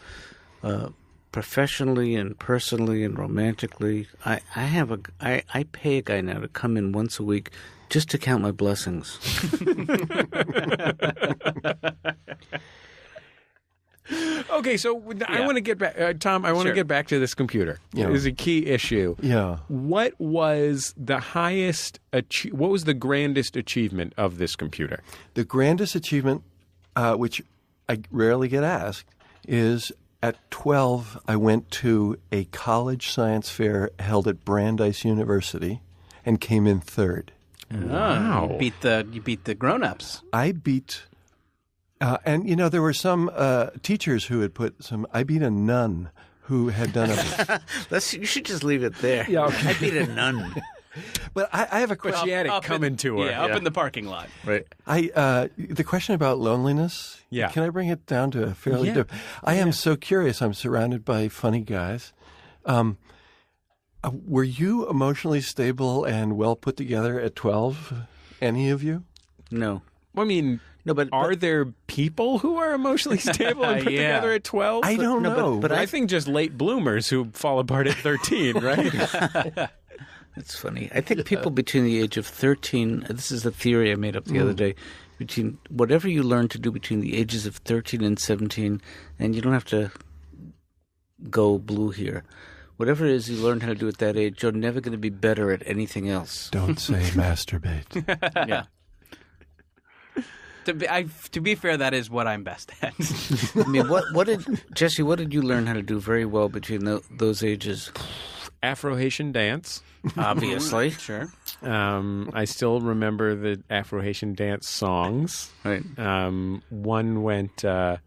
professionally and personally and romantically. I pay a guy now to come in once a week just to count my blessings. Okay, so I want to get back, Tom. I want to get back to this computer. Yeah. It is a key issue. Yeah. What was the highest? What was the grandest achievement of this computer? The grandest achievement, which I rarely get asked, is at 12, I went to a college science fair held at Brandeis University and came in third. Wow. You beat the grown-ups. I beat, and there were some teachers who had I beat a nun who had done a. You should just leave it there. Yeah, okay. I beat a nun. But I have a question. She had it coming to her. Yeah, up in the parking lot. Right. The question about loneliness. Yeah. Can I bring it down to a fairly? I am so curious. I'm surrounded by funny guys. Were you emotionally stable and well put together at 12? Any of you? No. I mean, No, but are there people who are emotionally stable and put Yeah. together at 12? I don't know. but I think just late bloomers who fall apart at 13, right? That's funny. I think people between the age of 13, this is a theory I made up the other day, between whatever you learn to do between the ages of 13 and 17, and you don't have to go blue here. Whatever it is you learn how to do at that age, you're never going to be better at anything else. Don't say masturbate. Yeah. To be fair, that is what I'm best at. I mean, what did you learn how to do very well between those ages? Afro-Haitian dance. Obviously. Sure. I still remember the Afro-Haitian dance songs. Right. One went, Toto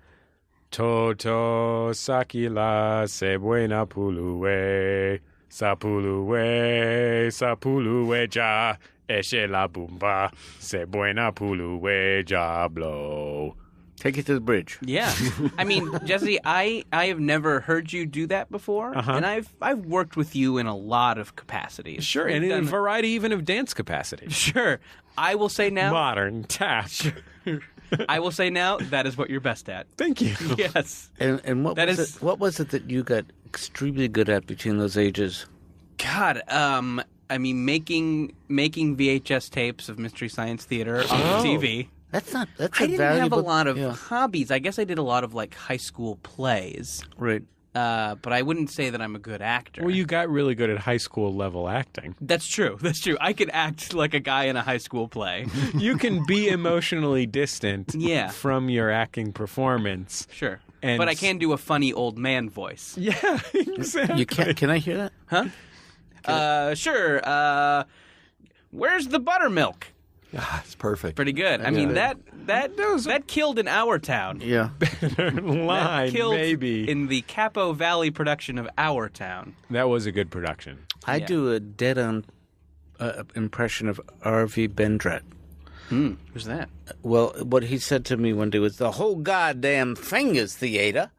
Sakila Se Buena Puluwe Sapuluwe Sapuluwe Ja Eshe La Bumba Se Buena Puluwe Jablo. Take it to the bridge. Yeah. I mean, Jesse, I have never heard you do that before, and I've worked with you in a lot of capacities. Sure, and in a variety even of dance capacity. Sure. I will say now. Modern tap. I will say now that is what you're best at. Thank you. Yes. And what was it that you got extremely good at between those ages? God, I mean, making VHS tapes of Mystery Science Theater on TV. That's I didn't have a lot of hobbies. I guess I did a lot of like high school plays. Right. But I wouldn't say that I'm a good actor. Well, you got really good at high school level acting. That's true. That's true. I could act like a guy in a high school play. You can be emotionally distant Yeah. from your acting performance. Sure. And But I can do a funny old man voice. Yeah, exactly. You can. Can I hear that? Huh? Sure. Where's the buttermilk? It's perfect. Pretty good. I mean, that killed in Our Town. Yeah. Line, That killed maybe. in the Capo Valley production of Our Town. That was a good production. I do a dead-on impression of R.V. Bendrat. Who's that? Well, what he said to me one day was, the whole goddamn thing is theater.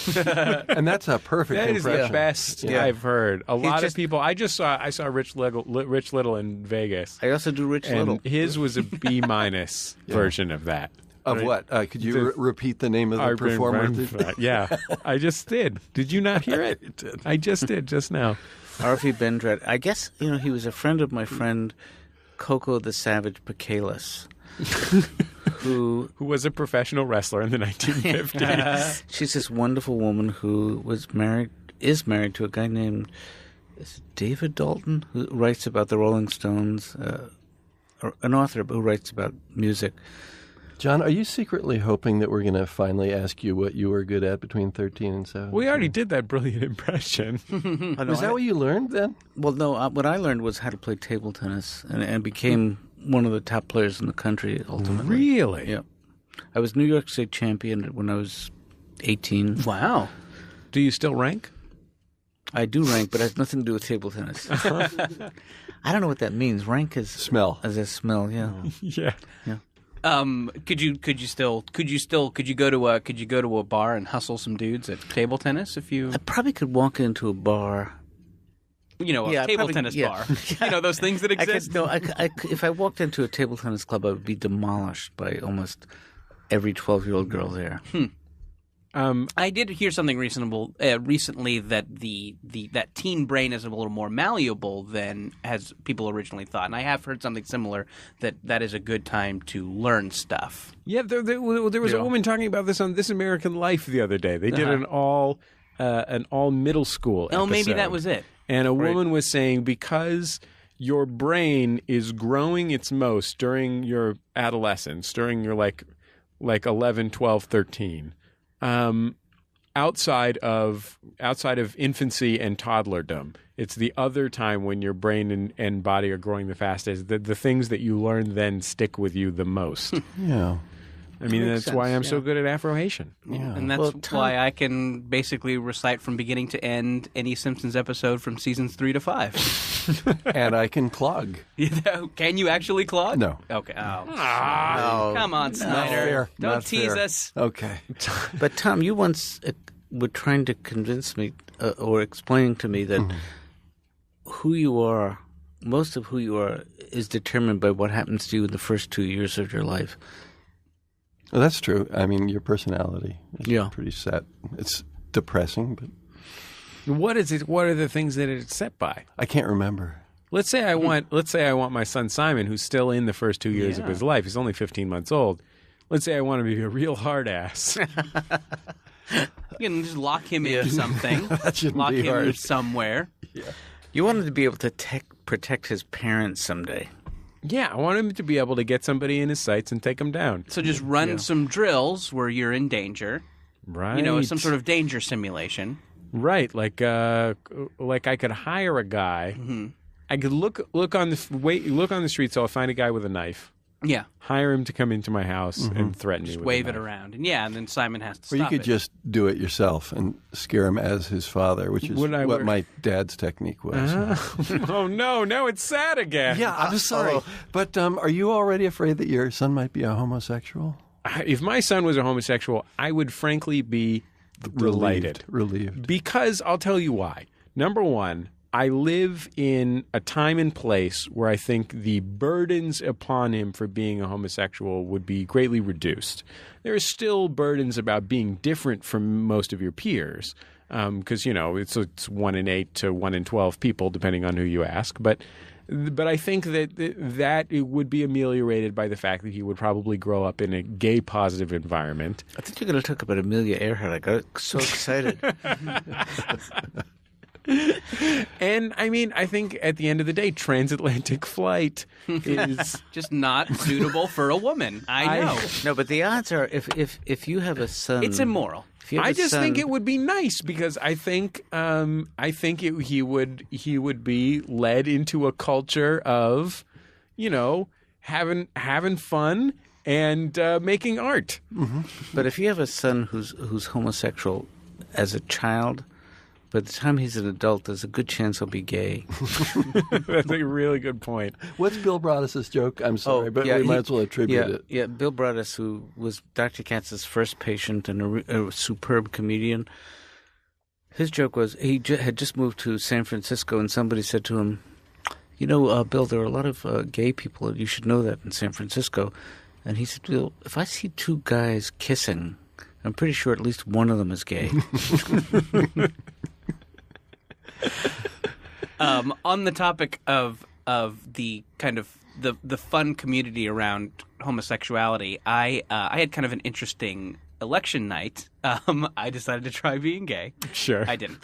And that's a perfect That is impression. the best Yeah. I've heard. I just- saw Rich Little in Vegas. I also do Rich And Little. his was a B- version of that. Of what? Could you repeat the name of the performer? Yeah, I just did. Did you not hear it? I did. I just did just now. R.V. Bendrat. I guess, he was a friend of my friend Coco the Savage Pacalis, who Who was a professional wrestler in the 1950s. she's this wonderful woman who is married to a guy named David Dalton, who writes about the Rolling Stones, or an author who writes about music. John, are you secretly hoping that we're going to finally ask you what you were good at between 13 and 17? We already did that brilliant impression. Was that what you learned then? Well, no, what I learned was how to play table tennis and became one of the top players in the country, ultimately. Really? Yeah. I was New York State champion when I was 18. Wow. Do you still rank? I do rank, but it has nothing to do with table tennis. I don't know what that means. Rank is Smell. as a smell, yeah. Yeah. Could you go to a bar and hustle some dudes at table tennis if you I probably could walk into a bar. a Yeah, table probably- tennis yeah. bar? Those things that exist. If I walked into a table tennis club, I would be demolished by almost every 12-year-old girl there. I did hear something recently that that teen brain is a little more malleable than as people originally thought, and I have heard something similar that is a good time to learn stuff. Yeah, there was a woman talking about this on This American Life the other day. They did an all middle school episode. Oh, maybe that was it. And a woman was saying because your brain is growing its most during your adolescence, during your like 11, 12, 13, outside of infancy and toddlerdom. It's the other time when your brain and body are growing the fastest. The things that you learn then stick with you the most. Yeah. I mean, Makes that's why sense, I'm so good at Afro-Haitian. Yeah. And that's Well, Tom- why I can basically recite from beginning to end any Simpsons episode from seasons 3 to 5. And I can clog. Can you actually clog? No. Okay. Oh, No. come on, Snyder. fair. Don't Not tease fair. us. Okay. But Tom, you once were trying to convince me or explaining to me that who you are, most of who you are, is determined by what happens to you in the first 2 years of your life. Well, that's true. I mean, your personality is pretty set. It's depressing, but What is it? What are the things that it's set by? I can't remember. Let's say I want my son Simon, who's still in the first 2 years of his life. He's only 15 months old. Let's say I want him to be a real hard ass. You can just lock him into something. That shouldn't Lock be him hard. somewhere. You wanted to be able to protect his parents someday. Yeah, I want him to be able to get somebody in his sights and take him down. So just run some drills where you're in danger. Right. Some sort of danger simulation. Right, like I could hire a guy. Mm-hmm. I could look on the street, so I'll find a guy with a knife. Yeah. Hire him to come into my house and threaten me. Just with wave a it knife. around. And then Simon has to Or you stop could it. just do it yourself and scare him as his father, which is Would I what wear- my dad's technique was. Oh no! Now it's sad again. Yeah, I'm sorry. But are you already afraid that your son might be a homosexual? If my son was a homosexual, I would frankly be delighted. Relieved. Because I'll tell you why. Number one, I live in a time and place where I think the burdens upon him for being a homosexual would be greatly reduced. There are still burdens about being different from most of your peers because, it's 1 in 8 to 1 in 12 people, depending on who you ask. But I think that it would be ameliorated by the fact that he would probably grow up in a gay-positive environment. I think you're going to talk about Amelia Earhart. I got so excited. And I mean, I think at the end of the day, transatlantic flight is Just not suitable for a woman. I know. No, but the odds are if you have a son, It's immoral. if you have I a just son- think it would be nice because I think he would be led into a culture of, having fun and making art. But if you have a son who's homosexual as a child, by the time he's an adult, there's a good chance he'll be gay. That's a really good point. What's Bill Broaddus' joke? I'm sorry, but we might as well attribute it. Yeah, Bill Broaddus, who was Dr. Katz's first patient and a superb comedian, his joke was he had just moved to San Francisco, and somebody said to him, Bill, there are a lot of gay people, and you should know that in San Francisco. And he said, Bill, if I see two guys kissing, I'm pretty sure at least one of them is gay. On the topic of the kind of the fun community around homosexuality, I had kind of an interesting election night. I decided to try being gay. Sure, I didn't.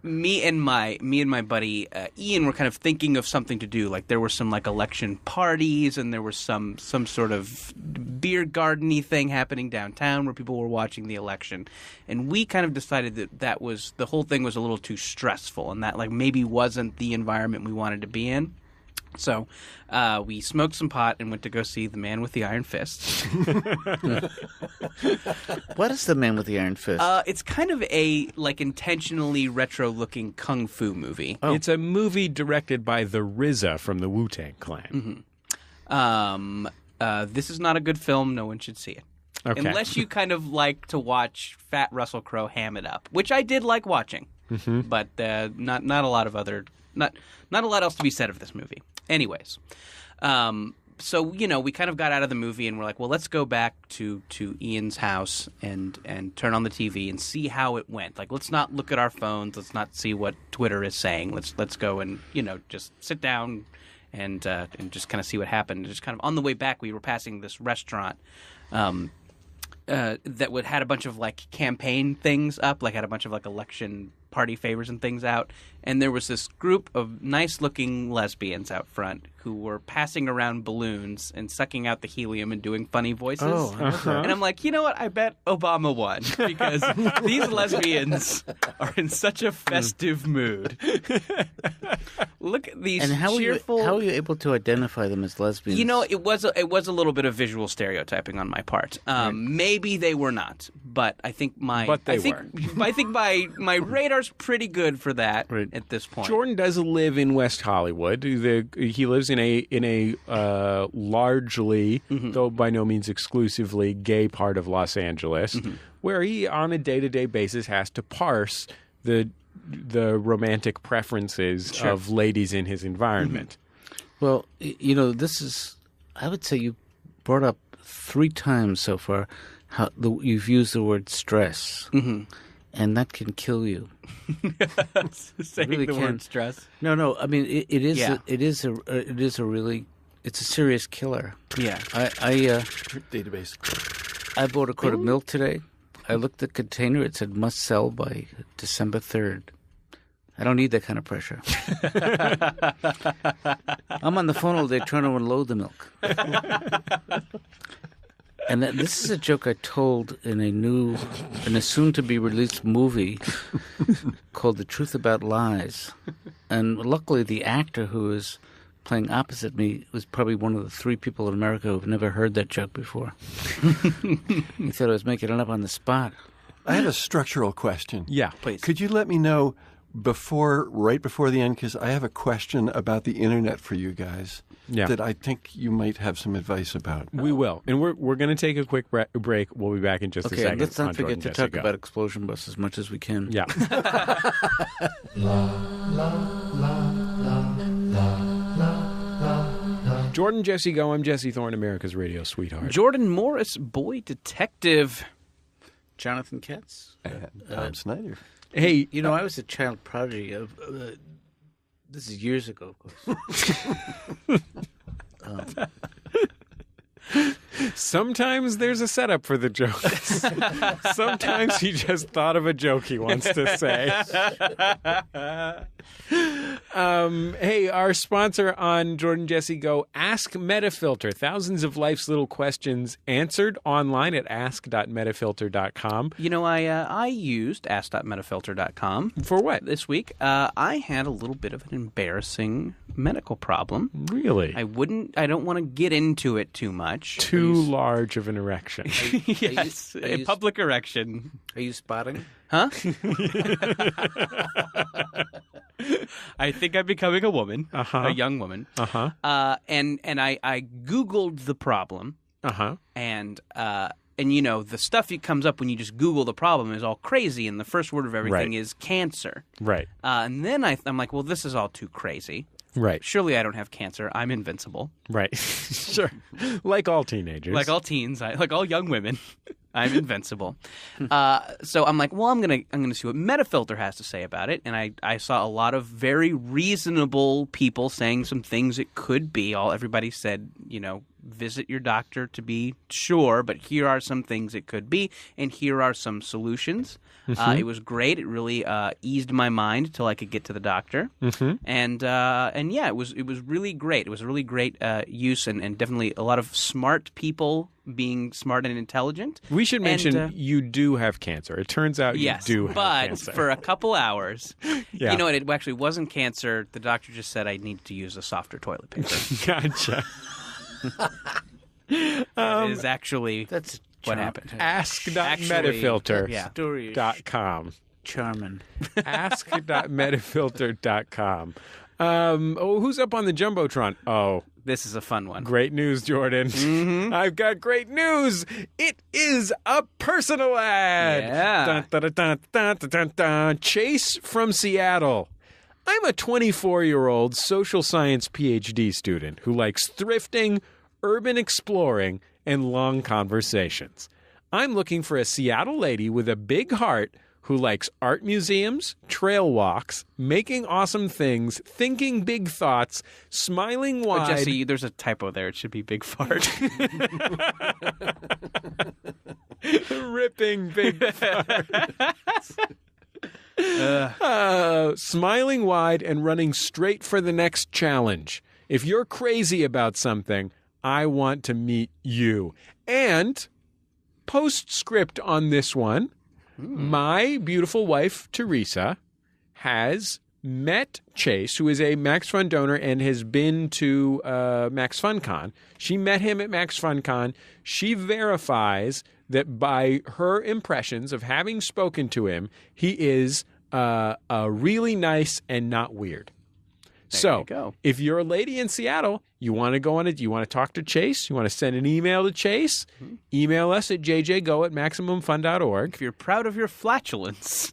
Me and my buddy Ian were kind of thinking of something to do. Like there were some like election parties, and there was some sort of beer garden-y thing happening downtown where people were watching the election. And we kind of decided that was the whole thing was a little too stressful, and that like maybe wasn't the environment we wanted to be in. So we smoked some pot and went to go see The Man with the Iron Fist. What is The Man with the Iron Fist? It's kind of a like intentionally retro-looking kung fu movie. Oh. It's a movie directed by the RZA from the Wu-Tang Clan. This is not a good film. No one should see it. Okay. Unless you kind of like to watch Fat Russell Crowe ham it up, which I did like watching. But not a lot of other... Not a lot else to be said of this movie. Anyways, so we kind of got out of the movie and we're like, well, let's go back to Ian's house and turn on the TV and see how it went. Like, let's not look at our phones. Let's not see what Twitter is saying. Let's go and just sit down and just kind of see what happened. And just kind of on the way back, we were passing this restaurant. That had a bunch of like campaign things up, like had a bunch of like election party favors and things out, and there was this group of nice-looking lesbians out front who were passing around balloons and sucking out the helium and doing funny voices. Oh, And I'm like, you know what? I bet Obama won because these lesbians are in such a festive mood. Look at these and cheerful. How are you able to identify them as lesbians? It was a little bit of visual stereotyping on my part. Maybe they were not, but I think were. I think my radar's pretty good for that at this point. Jordan does live in West Hollywood. He lives in a largely, though by no means exclusively, gay part of Los Angeles, where he, on a day-to-day basis, has to parse the romantic preferences of ladies in his environment. Well, this is, I would say you brought up 3 times so far how you've used the word stress. And that can kill you. Saying really the word stress. No. I mean, it is a really, it's a serious killer. Yeah. Database. I bought a quart of milk today. I looked at the container. It said must sell by December 3rd. I don't need that kind of pressure. I'm on the phone all day trying to unload the milk. And this is a joke I told in a soon-to-be-released movie called The Truth About Lies. And luckily, the actor who is playing opposite me was probably one of the 3 people in America who've never heard that joke before. He thought I was making it up on the spot. I have a structural question. Yeah, please. Could you let me know right before the end, because I have a question about the internet for you guys that I think you might have some advice about. We will. And we're going to take a quick break. We'll be back in just a second. Okay, let's not forget Jordan to talk about Explosion Bus as much as we can. Yeah. Jordan, Jesse Go. I'm Jesse Thorne, America's radio sweetheart. Jordan Morris, boy detective. Jonathan Katz. Tom Snyder. Hey, I was a child prodigy of. This is years ago, of course. Sometimes there's a setup for the jokes. Sometimes he just thought of a joke he wants to say. Hey, our sponsor on Jordan Jesse Go, Ask Metafilter. Thousands of life's little questions answered online at ask.metafilter.com. I used ask.metafilter.com. For what? This week. I had a little bit of an embarrassing medical problem. Really? I don't want to get into it too much. Too large of an erection. Yes, a public erection. Are you spotting? Huh? I think I'm becoming a woman, a young woman. And I Googled the problem. And the stuff that comes up when you just Google the problem is all crazy, and the first word of everything is cancer. Right. And then I'm like, well, this is all too crazy. Right. Surely I don't have cancer. I'm invincible. Right. Sure. Like all teenagers. Like all teens. Like all young women. I'm invincible. So I'm like, well, I'm gonna see what Metafilter has to say about it. And I saw a lot of very reasonable people saying some things it could be. Everybody said, visit your doctor to be sure, but here are some things it could be, and here are some solutions. It was great. It really eased my mind till I could get to the doctor. And yeah, it was really great. It was a really great use, and definitely a lot of smart people being smart and intelligent. We should mention you do have cancer. It turns out you do have cancer. But for a couple hours, Yeah. you know what? It actually wasn't cancer. The doctor just said I need to use a softer toilet paper. Gotcha. That is actually That's what happened. Ask.metafilter.com. Charmin. Ask.metafilter.com. Who's up on the Jumbotron? Oh, This is a fun one. great news, Jordan. I've got great news. It is a personal ad. Yeah. Dun, dun, dun, dun, dun, dun, dun, dun. Chase from Seattle. I'm a 24-year-old social science PhD student who likes thrifting, urban exploring, and long conversations. I'm looking for a Seattle lady with a big heart who likes art museums, trail walks, making awesome things, thinking big thoughts, smiling wide. Jesse, there's a typo there. It should be big fart. Ripping big farts. Smiling wide and running straight for the next challenge. If you're crazy about something, I want to meet you. And postscript on this one, my beautiful wife, Teresa, has met Chase, who is a Max Fun donor and has been to Max Fun Con. She met him at Max Fun Con. She verifies that by her impressions of having spoken to him, he is really nice and not weird. There you go. If you're a lady in Seattle, you want to go on it, you want to talk to Chase, you want to send an email to Chase, email us at jjgo@maximumfun.org. If you're proud of your flatulence.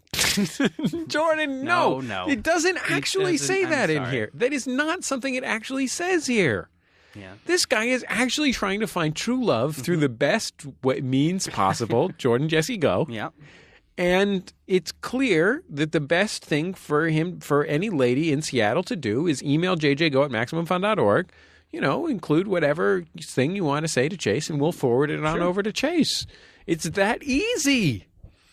Jordan, no. It doesn't actually doesn't. say I'm that in sorry. here. That is not something it actually says here. Yeah. This guy is actually trying to find true love through the best means possible. Jordan, Jesse, go. Yeah. And it's clear that the best thing for any lady in Seattle to do is email jjgo@maximumfun.org. Include whatever thing you want to say to Chase, and we'll forward it on over to Chase. It's that easy.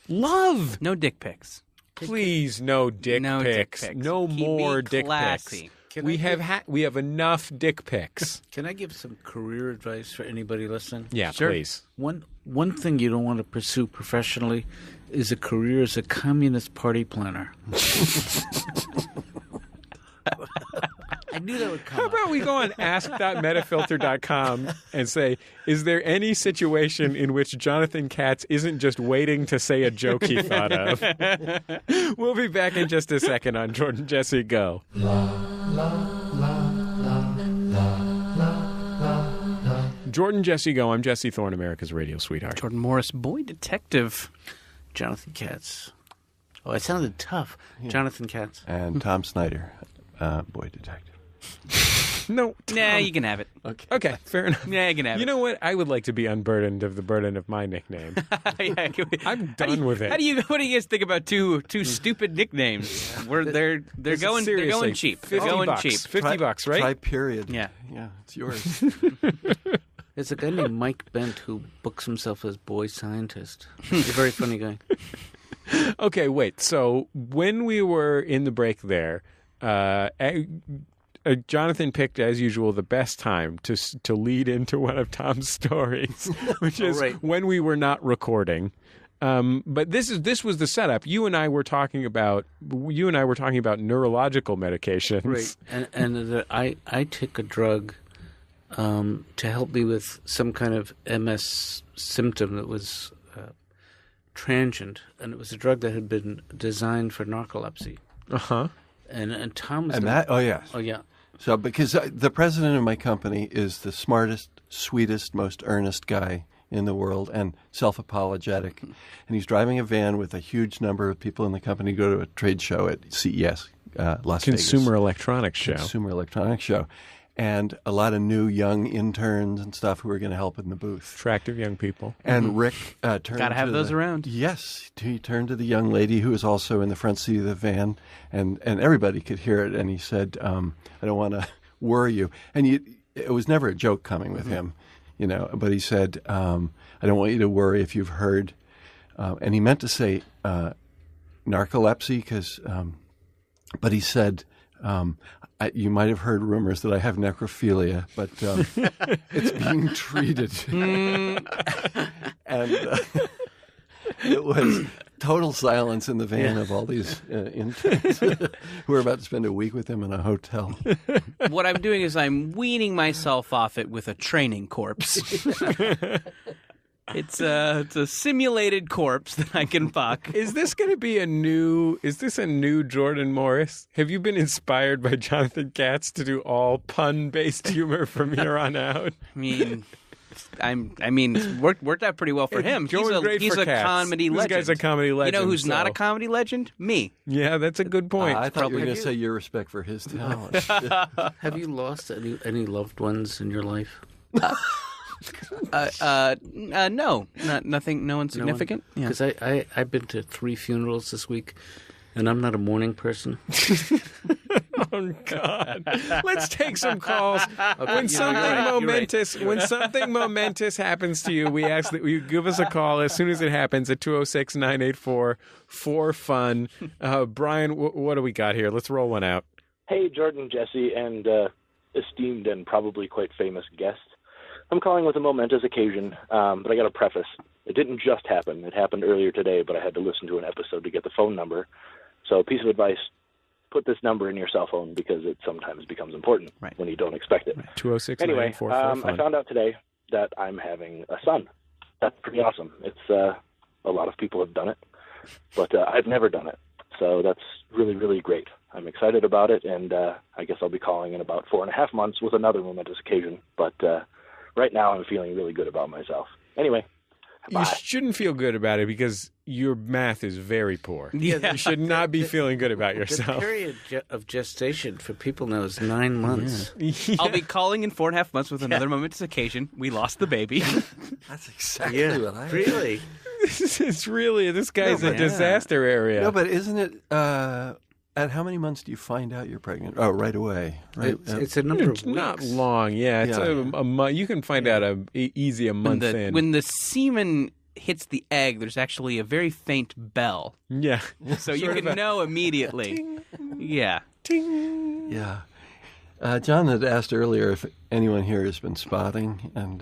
Love. No dick pics. Please, no dick pics. Dick pics. No more dick classy. pics. We have enough dick pics. Can I give some career advice for anybody listening? Yeah, Sure. please. One thing you don't want to pursue professionally is a career as a Communist Party planner. I knew that would come How up. about we go on ask.metafilter.com and say, is there any situation in which Jonathan Katz isn't just waiting to say a joke he thought of? We'll be back in just a second on Jordan Jesse Go. Jordan Jesse Go. I'm Jesse Thorne, America's radio sweetheart. Jordan Morris, boy detective. Jonathan Katz. Oh, it sounded tough. Jonathan Katz. And Tom Snyder, boy detective. No. Nah, you can have it. Okay, fair enough. Yeah, you can have You know what? I would like to be unburdened of the burden of my nickname. it. I'm done with it. What do you guys think about two stupid nicknames? They're going cheap. They're going $50. cheap. $50, right? Try period. Yeah. Yeah, it's yours. There's a guy named Mike Bent who books himself as boy scientist. He's a very funny guy. Okay, wait. So when we were in the break there, Jonathan picked, as usual, the best time to lead into one of Tom's stories, which is when we were not recording. But this was the setup. You and I were talking about neurological medications. Right. And I take a drug to help me with some kind of MS symptom that was transient, and it was a drug that had been designed for narcolepsy. Uh-huh. And Tom was... And that, oh, yes. Oh, yeah. So, because the president of my company is the smartest, sweetest, most earnest guy in the world and self-apologetic. And he's driving a van with a huge number of people in the company to go to a trade show at CES, Las Vegas. Consumer electronics show. Consumer electronics show. And a lot of new young interns and stuff who are going to help in the booth. Attractive young people. And Rick turned Gotta have those around. Yes. He turned to the young lady who was also in the front seat of the van, and everybody could hear it. And he said, I don't want to worry you. And it was never a joke coming with him, but he said, I don't want you to worry if you've heard. And he meant to say narcolepsy, but he said, you might have heard rumors that I have necrophilia, but it's being treated. And it was total silence in the van of all these interns who were about to spend a week with him in a hotel. What I'm doing is I'm weaning myself off it with a training corpse. It's a simulated corpse that I can fuck. Is this going to be a new Jordan Morris? Have you been inspired by Jonathan Katz to do all pun-based humor from here on out? I mean, it's worked out pretty well for him. He's a comedy legend. This guy's a comedy legend. You know who's not a comedy legend? Me. Yeah, that's a good point. I thought you were going to say your respect for his talent. Have you lost any loved ones in your life? No, nothing, no one significant. Because I've been to 3 funerals this week, and I'm not a mourning person. Oh God! Let's take some calls. When something momentous happens to you, we ask that you give us a call as soon as it happens at 206-984-4FUN. Brian, what do we got here? Let's roll one out. Hey, Jordan, Jesse, and esteemed and probably quite famous guest. I'm calling with a momentous occasion, but I got to preface. It didn't just happen. It happened earlier today, but I had to listen to an episode to get the phone number. So piece of advice, put this number in your cell phone because it sometimes becomes important when you don't expect it. 206-984-4FUN. Anyway, I found out today that I'm having a son. That's pretty awesome. It's a lot of people have done it, but I've never done it. So that's really, really great. I'm excited about it, and I guess I'll be calling in about 4.5 months with another momentous occasion. But right now I'm feeling really good about myself. Anyway, bye. You shouldn't feel good about it because your math is very poor. Yeah. You should not be feeling good about yourself. The period of gestation for people now is 9 months. Yeah. I'll be calling in 4.5 months with another momentous occasion. We lost the baby. That's exactly what I really. It's really, this guy's a disaster area. No, but isn't it, at how many months do you find out you're pregnant? Oh, right away. Right? It's a number of It's weeks. not long. Yeah, it's a month. You can find out easy a month in. When the semen hits the egg, there's actually a very faint bell. Yeah. So you can know immediately. Ting. Yeah. Ting. Yeah. John had asked earlier if anyone here has been spotting, and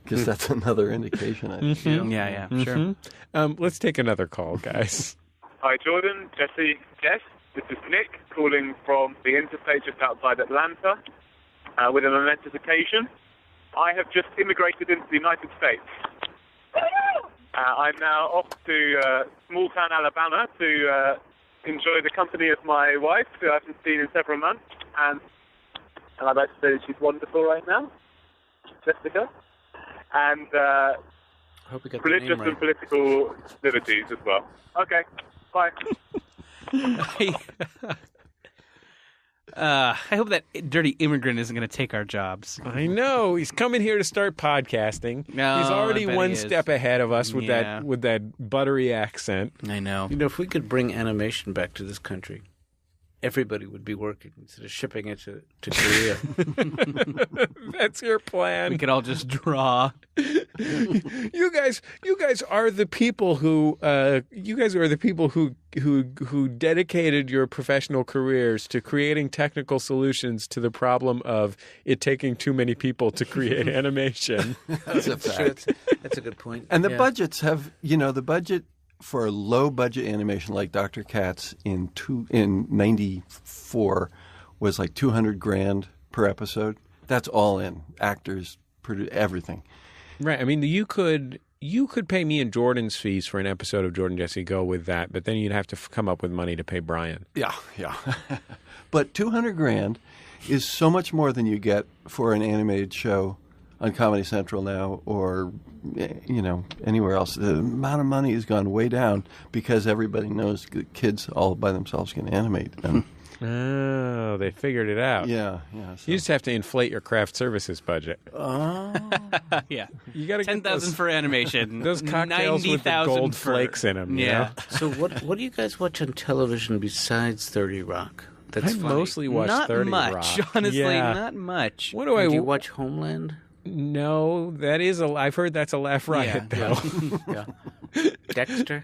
because that's another indication, I feel. Yeah, sure. Let's take another call, guys. Hi, Jordan, Jesse, Jess. This is Nick calling from the interstate just outside Atlanta with a momentous occasion. I have just immigrated into the United States. I'm now off to small town Alabama to enjoy the company of my wife, who I haven't seen in several months, and I'd like to say that she's wonderful right now, Jessica, and Hope we got religious the name right. and political liberties as well. Okay, bye. I hope that dirty immigrant isn't going to take our jobs. I know. He's coming here to start podcasting. No, He's already I bet one he is. step ahead of us with Yeah. that buttery accent. I know. You know, if we could bring animation back to this country, everybody would be working instead of shipping it to Korea. That's your plan. We could all just draw. You guys are the people who who dedicated your professional careers to creating technical solutions to the problem of it taking too many people to create animation. That's a fact. That's a good point. And the budgets have, the budget for a low budget animation like Dr. Katz in 94 was like $200,000 per episode. That's all in actors, everything. Right. I mean, you could pay me and Jordan's fees for an episode of Jordan Jesse Go with that, but then you'd have to come up with money to pay Brian. Yeah. But $200,000 is so much more than you get for an animated show on Comedy Central now or, anywhere else. The amount of money has gone way down because everybody knows that kids all by themselves can animate. And oh, they figured it out. Yeah. So. You just have to inflate your craft services budget. Oh. Yeah. You got to get 10,000 for animation. those cocktails with the gold flakes in them. Yeah. So what do you guys watch on television besides 30 Rock? That's I funny. mostly watch Not 30 much, Rock. honestly. Yeah. Not much. What do I? Do you watch Homeland? No, that is I've heard that's a laugh riot though. Yeah. Dexter?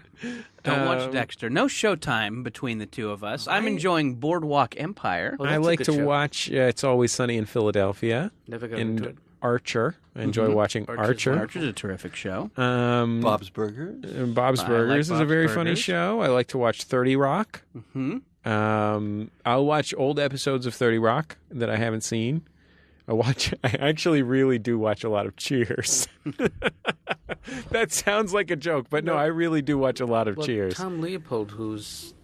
Don't watch Dexter. No Showtime between the two of us. I'm enjoying Boardwalk Empire. Oh, I that's a like good to show. watch It's Always Sunny in Philadelphia. Never got and into it. Archer. I enjoy watching Archer. Archer's a terrific show. Bob's Burgers. Bob's I like Burgers is a Bob's very funny Burgers. show. I like to watch 30 Rock. Mm-hmm. I'll watch old episodes of 30 Rock that I haven't seen. I actually really do watch a lot of Cheers. That sounds like a joke, but no, I really do watch a lot of Cheers. Tom Leopold, who's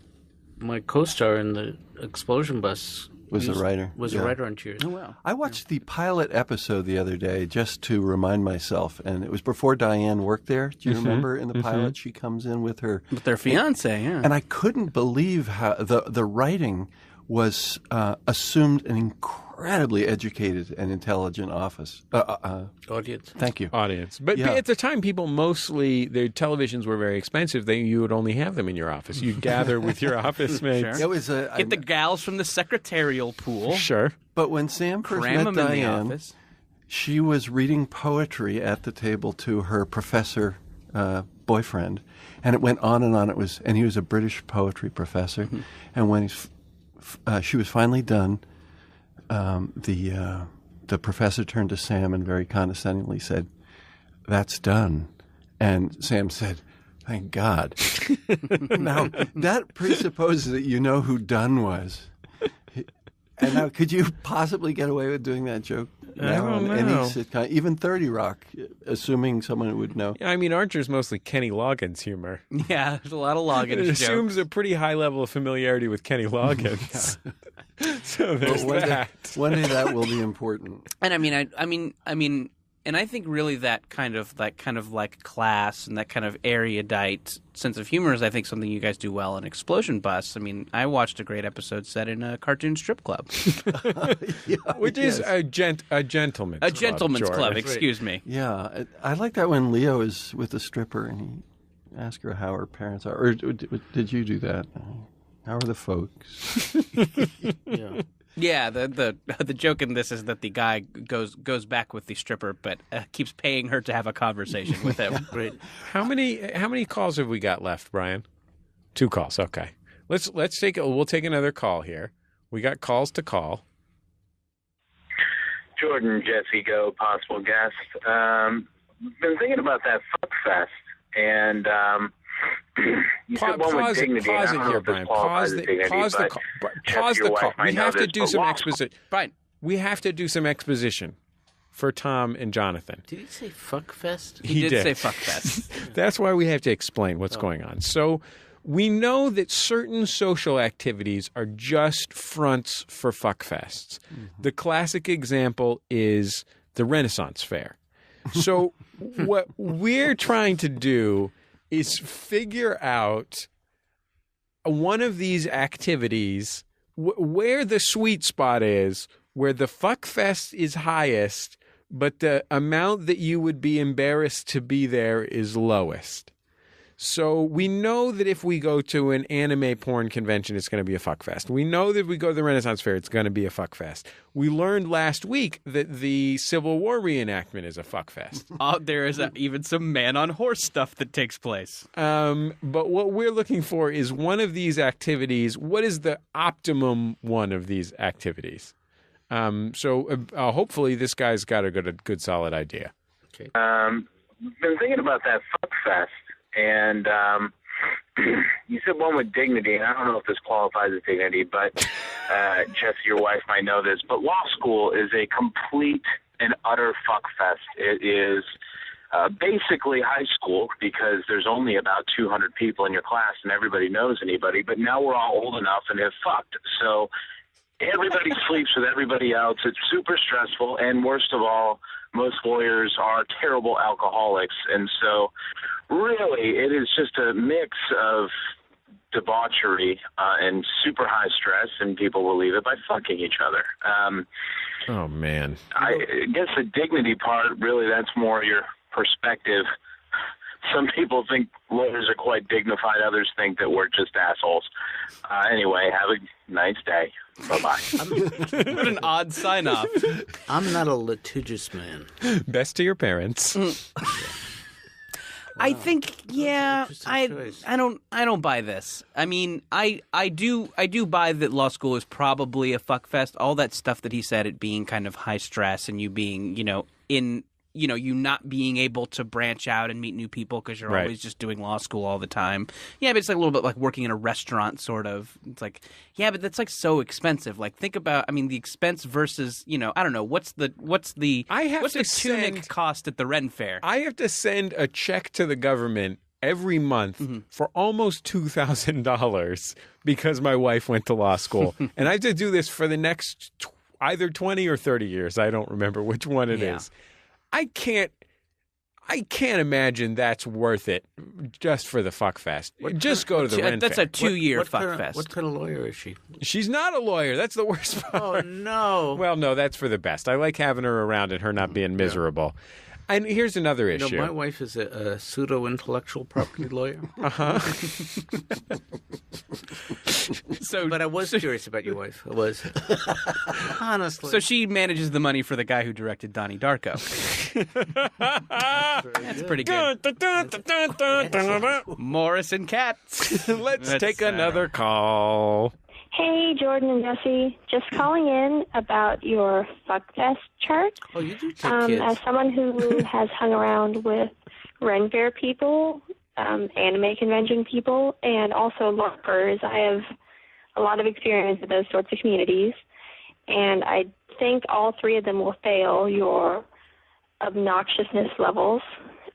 my co-star in the Explosion Bus, Was a writer. Was Yeah. a writer on Cheers. Oh, wow. I watched the pilot episode the other day just to remind myself, and it was before Diane worked there. Do you remember in the pilot she comes in with her With their fiance, yeah. And I couldn't believe how the writing was assumed an incredibly educated and intelligent Audience. Thank you. Audience. But Yeah. at the time, people mostly, their televisions were very expensive. You would only have them in your office. You'd gather with your office mates. It was Get the gals from the secretarial pool. Sure. but when Sam first Cram met them in the Diane, office. she was reading poetry at the table to her professor boyfriend, and it went on and on. And he was a British poetry professor, and when she was finally done, the professor turned to Sam and very condescendingly said, "That's done." And Sam said, "Thank God." Now, that presupposes that you know who Dunn was. And now, could you possibly get away with doing that joke now don't on any know. sitcom, even 30 Rock, assuming someone would know? I mean, Archer's mostly Kenny Loggins humor. Yeah, there's a lot of It Loggins jokes. assumes a pretty high level of familiarity with Kenny Loggins. So there's that. One day that will be important. And I mean, and I think really that kind of like class and that kind of erudite sense of humor is, I think, something you guys do well in Explosion Bus. I mean, I watched a great episode set in a cartoon strip club, Which is a gentleman's club. a gentleman's Jordan. club. Excuse me. Yeah, I like that when Leo is with a stripper and he asks her how her parents are. Or did you do that? How are the folks? Yeah. Yeah, the joke in this is that the guy goes back with the stripper, but keeps paying her to have a conversation with him. Great. How many calls have we got left, Brian? 2 calls. Okay. Let's take we'll take another call here. We got calls to call. Jordan, Jesse, Go, possible guest. Been thinking about that fuck fest, and you said one with dignity. Pause I it don't know here, if this Brian. qualifies Pause as the dignity, pause the but call. Jeff, Pause your the call. wife might We know have to this, do but some why- exposition. Fine. We have to do some exposition for Tom and Jonathan. Did he say fuck fest? He did say fuck fest. That's why we have to explain what's going on. So we know that certain social activities are just fronts for fuckfests. The classic example is the Renaissance Fair. So what we're trying to do is figure out one of these activities where the sweet spot is, where the fuckfest is highest, but the amount that you would be embarrassed to be there is lowest. So we know that if we go to an anime porn convention, it's going to be a fuck fest. We know that if we go to the Renaissance Fair, it's going to be a fuck fest. We learned last week that the Civil War reenactment is a fuck fest. There is even some man-on-horse stuff that takes place. But what we're looking for is one of these activities. What is the optimum one of these activities? So hopefully this guy's got a good solid idea. Okay. Been thinking about that fuck fest, and you said one with dignity, and I don't know if this qualifies as dignity, but Jesse, your wife might know this, but law school is a complete and utter fuck fest. It is basically high school because there's only about 200 people in your class and everybody knows anybody, but now we're all old enough and have fucked. So everybody sleeps with everybody else. It's super stressful, and worst of all, most lawyers are terrible alcoholics, and so really it is just a mix of debauchery and super high stress, and people will leave it by fucking each other. Oh, man. I guess the dignity part, really, that's more your perspective. Some people think lawyers are quite dignified. Others think that we're just assholes. Anyway, have a nice day. Bye-bye. What an odd sign-off. I'm not a litigious man. Best to your parents. I think, yeah, Interesting choice. I don't buy this. I mean, I do buy that law school is probably a fuck fest. All that stuff that he said, it being kind of high stress and you being, you not being able to branch out and meet new people because you're always just doing law school all the time. Yeah, but it's like a little bit like working in a restaurant, sort of. It's like, yeah, but that's like so expensive. Like, think about, I mean, the expense versus, I don't know, what's the tunic cost at the Ren Fair? I have to send a check to the government every month for almost $2,000 because my wife went to law school. And I have to do this for the next either 20 or 30 years. I don't remember which one it is. I can't imagine that's worth it just for the fuck fest. Just go to the Ren That's Fair. a 2-year fuck fest. What kind of lawyer is she? She's not a lawyer. That's the worst part. Oh, no. Well, no, that's for the best. I like having her around and her not being miserable. And here's another issue. My wife is a pseudo-intellectual property lawyer. But I was curious about your wife. I was. Honestly. So she manages the money for the guy who directed Donnie Darko. That's pretty good. Morris and Katz. Let's take another call. Hey, Jordan and Jesse. Just calling in about your fuckfest chart. Oh, you do take kids. As someone who has hung around with Ren Fair people, anime convention people, and also LARPers, I have a lot of experience with those sorts of communities. And I think all three of them will fail your obnoxiousness levels.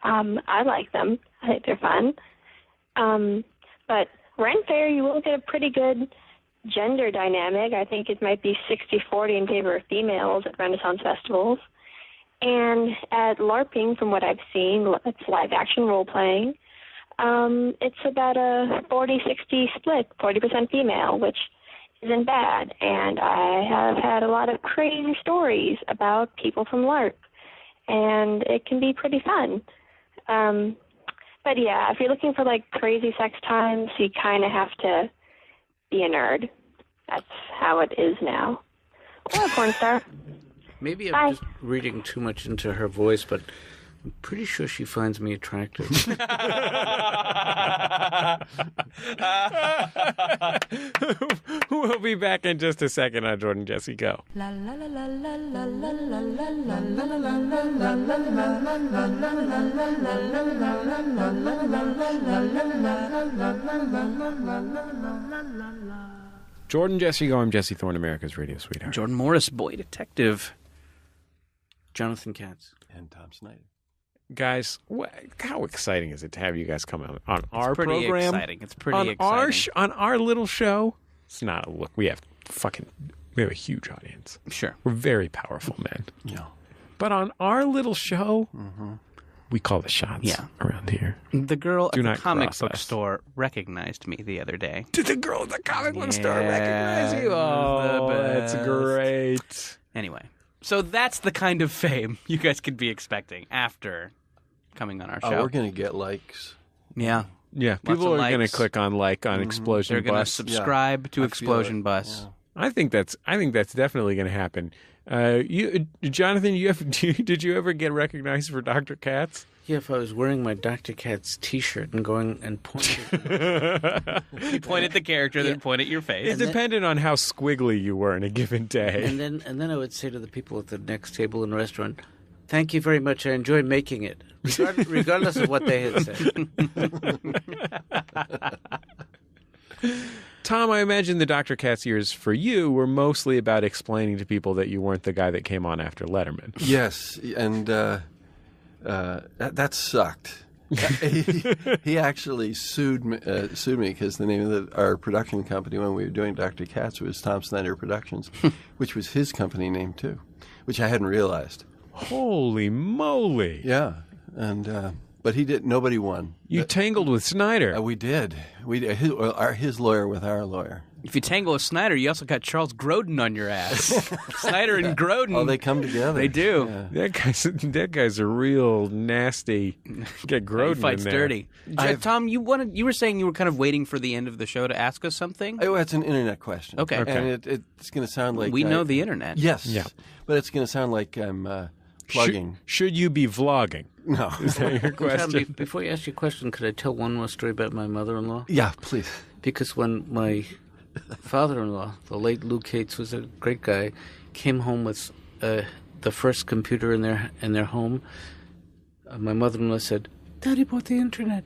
I like them. I think they're fun. But Ren Fair, you will get a pretty good gender dynamic. I think it might be 60-40 in favor of females at Renaissance festivals. And at LARPing, from what I've seen, it's live-action role-playing, it's about a 40-60 split, 40% female, which isn't bad. And I have had a lot of crazy stories about people from LARP, and it can be pretty fun. But yeah, if you're looking for like crazy sex times, you kind of have to be a nerd. That's how it is now. Or a porn star. Maybe I'm just reading too much into her voice, but I'm pretty sure she finds me attractive. We'll be back in just a second on Jordan Jesse Go. Jordan Jesse Go. I'm Jesse Thorne, America's radio sweetheart. Jordan Morris, boy detective. Jonathan Katz. And Tom Snyder. Guys, how exciting is it to have you guys come on our pretty program? It's pretty exciting. On our little show. It's not a look. We have a huge audience. Sure. We're very powerful men. Yeah. But on our little show, we call the shots around here. The girl Do at not the comic cross book us. store recognized me the other day. Did the girl at the comic book store Yeah, recognize you? Oh, the that's best. great. Anyway, so that's the kind of fame you guys could be expecting after coming on our show. Oh, we're going to get likes. Yeah. Yeah, people are going to click on Explosion They're going to Bus. subscribe to Explosion Bus. Yeah. I think that's definitely going to happen. Jonathan, did you ever get recognized for Dr. Katz? Yeah, if I was wearing my Dr. Katz T-shirt and going and pointing. You point at the character, then point at your face. It depended on how squiggly you were in a given day. And then I would say to the people at the next table in the restaurant, "Thank you very much. I enjoyed making it," regardless of what they had said. Tom, I imagine the Dr. Katz years for you were mostly about explaining to people that you weren't the guy that came on after Letterman. Yes, and that sucked. He actually sued me because the name of our production company when we were doing Dr. Katz was Tom Snyder Productions, which was his company name too, which I hadn't realized. Holy moly! Yeah, and but he did. Nobody won. You tangled with Snyder. We did. His lawyer with our lawyer. If you tangle with Snyder, you also got Charles Grodin on your ass. Snyder and Grodin. Oh, they come together. They do. Yeah. That guy's a real nasty. Get Grodin He fights in there. dirty. Tom, you were saying you were kind of waiting for the end of the show to ask us something. Oh, it's an internet question. Okay. And it's going to sound like We know the internet. Yes. Yeah. But it's going to sound like I'm plugging. Should you be vlogging? No. Is that your question? Tom, before you ask your question, could I tell one more story about my mother-in-law? Yeah, please. Because when my father-in-law, the late Lou Cates, was a great guy, came home with the first computer in their home, my mother-in-law said, "Daddy bought the internet."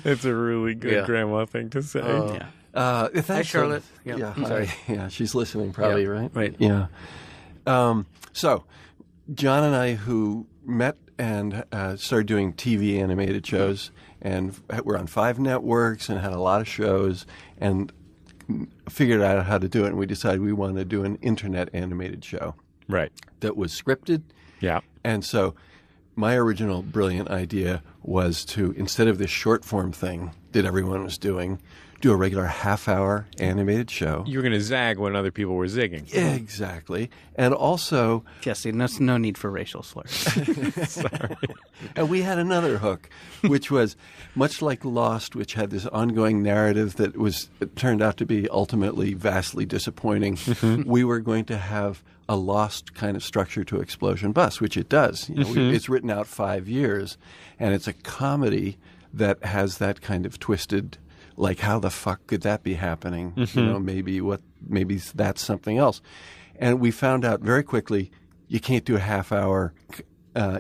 That's a really good grandma thing to say. Hi, Charlotte. Yeah, Sorry. yeah, she's listening probably, right? Right. Yeah. So, John and I, who met and started doing TV animated shows, and we're on 5 networks and had a lot of shows, and figured out how to do it. And we decided we wanted to do an internet animated show, Right. that was scripted. Yeah. And so, my original brilliant idea was to, instead of this short form thing that everyone was doing, do a regular half-hour animated show. You were going to zag when other people were zigging. Exactly. And also... Jesse, no need for racial slurs. Sorry. And we had another hook, which was much like Lost, which had this ongoing narrative that it turned out to be ultimately vastly disappointing. We were going to have a Lost kind of structure to Explosion Bus, which it does. It's written out 5 years, and it's a comedy that has that kind of twisted... Like, how the fuck could that be happening? Maybe that's something else. And we found out very quickly you can't do a half hour.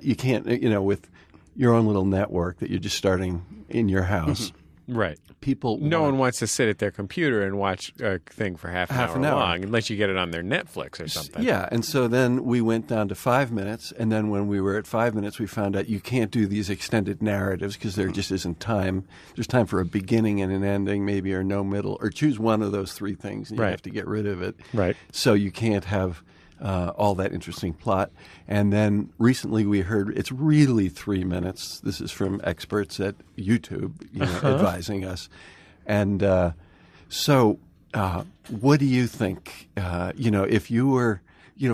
You can't, with your own little network that you're just starting in your house. Right. No one wants to sit at their computer and watch a thing for half an hour long, unless you get it on their Netflix or something. Yeah, and so then we went down to 5 minutes, and then when we were at 5 minutes, we found out you can't do these extended narratives because there just isn't time. There's time for a beginning and an ending, maybe, or no middle, or choose one of those 3 things, and you have to get rid of it. Right. So you can't have all that interesting plot. And then recently we heard it's really 3 minutes. This is from experts at YouTube, advising us. And so what do you think, if you were,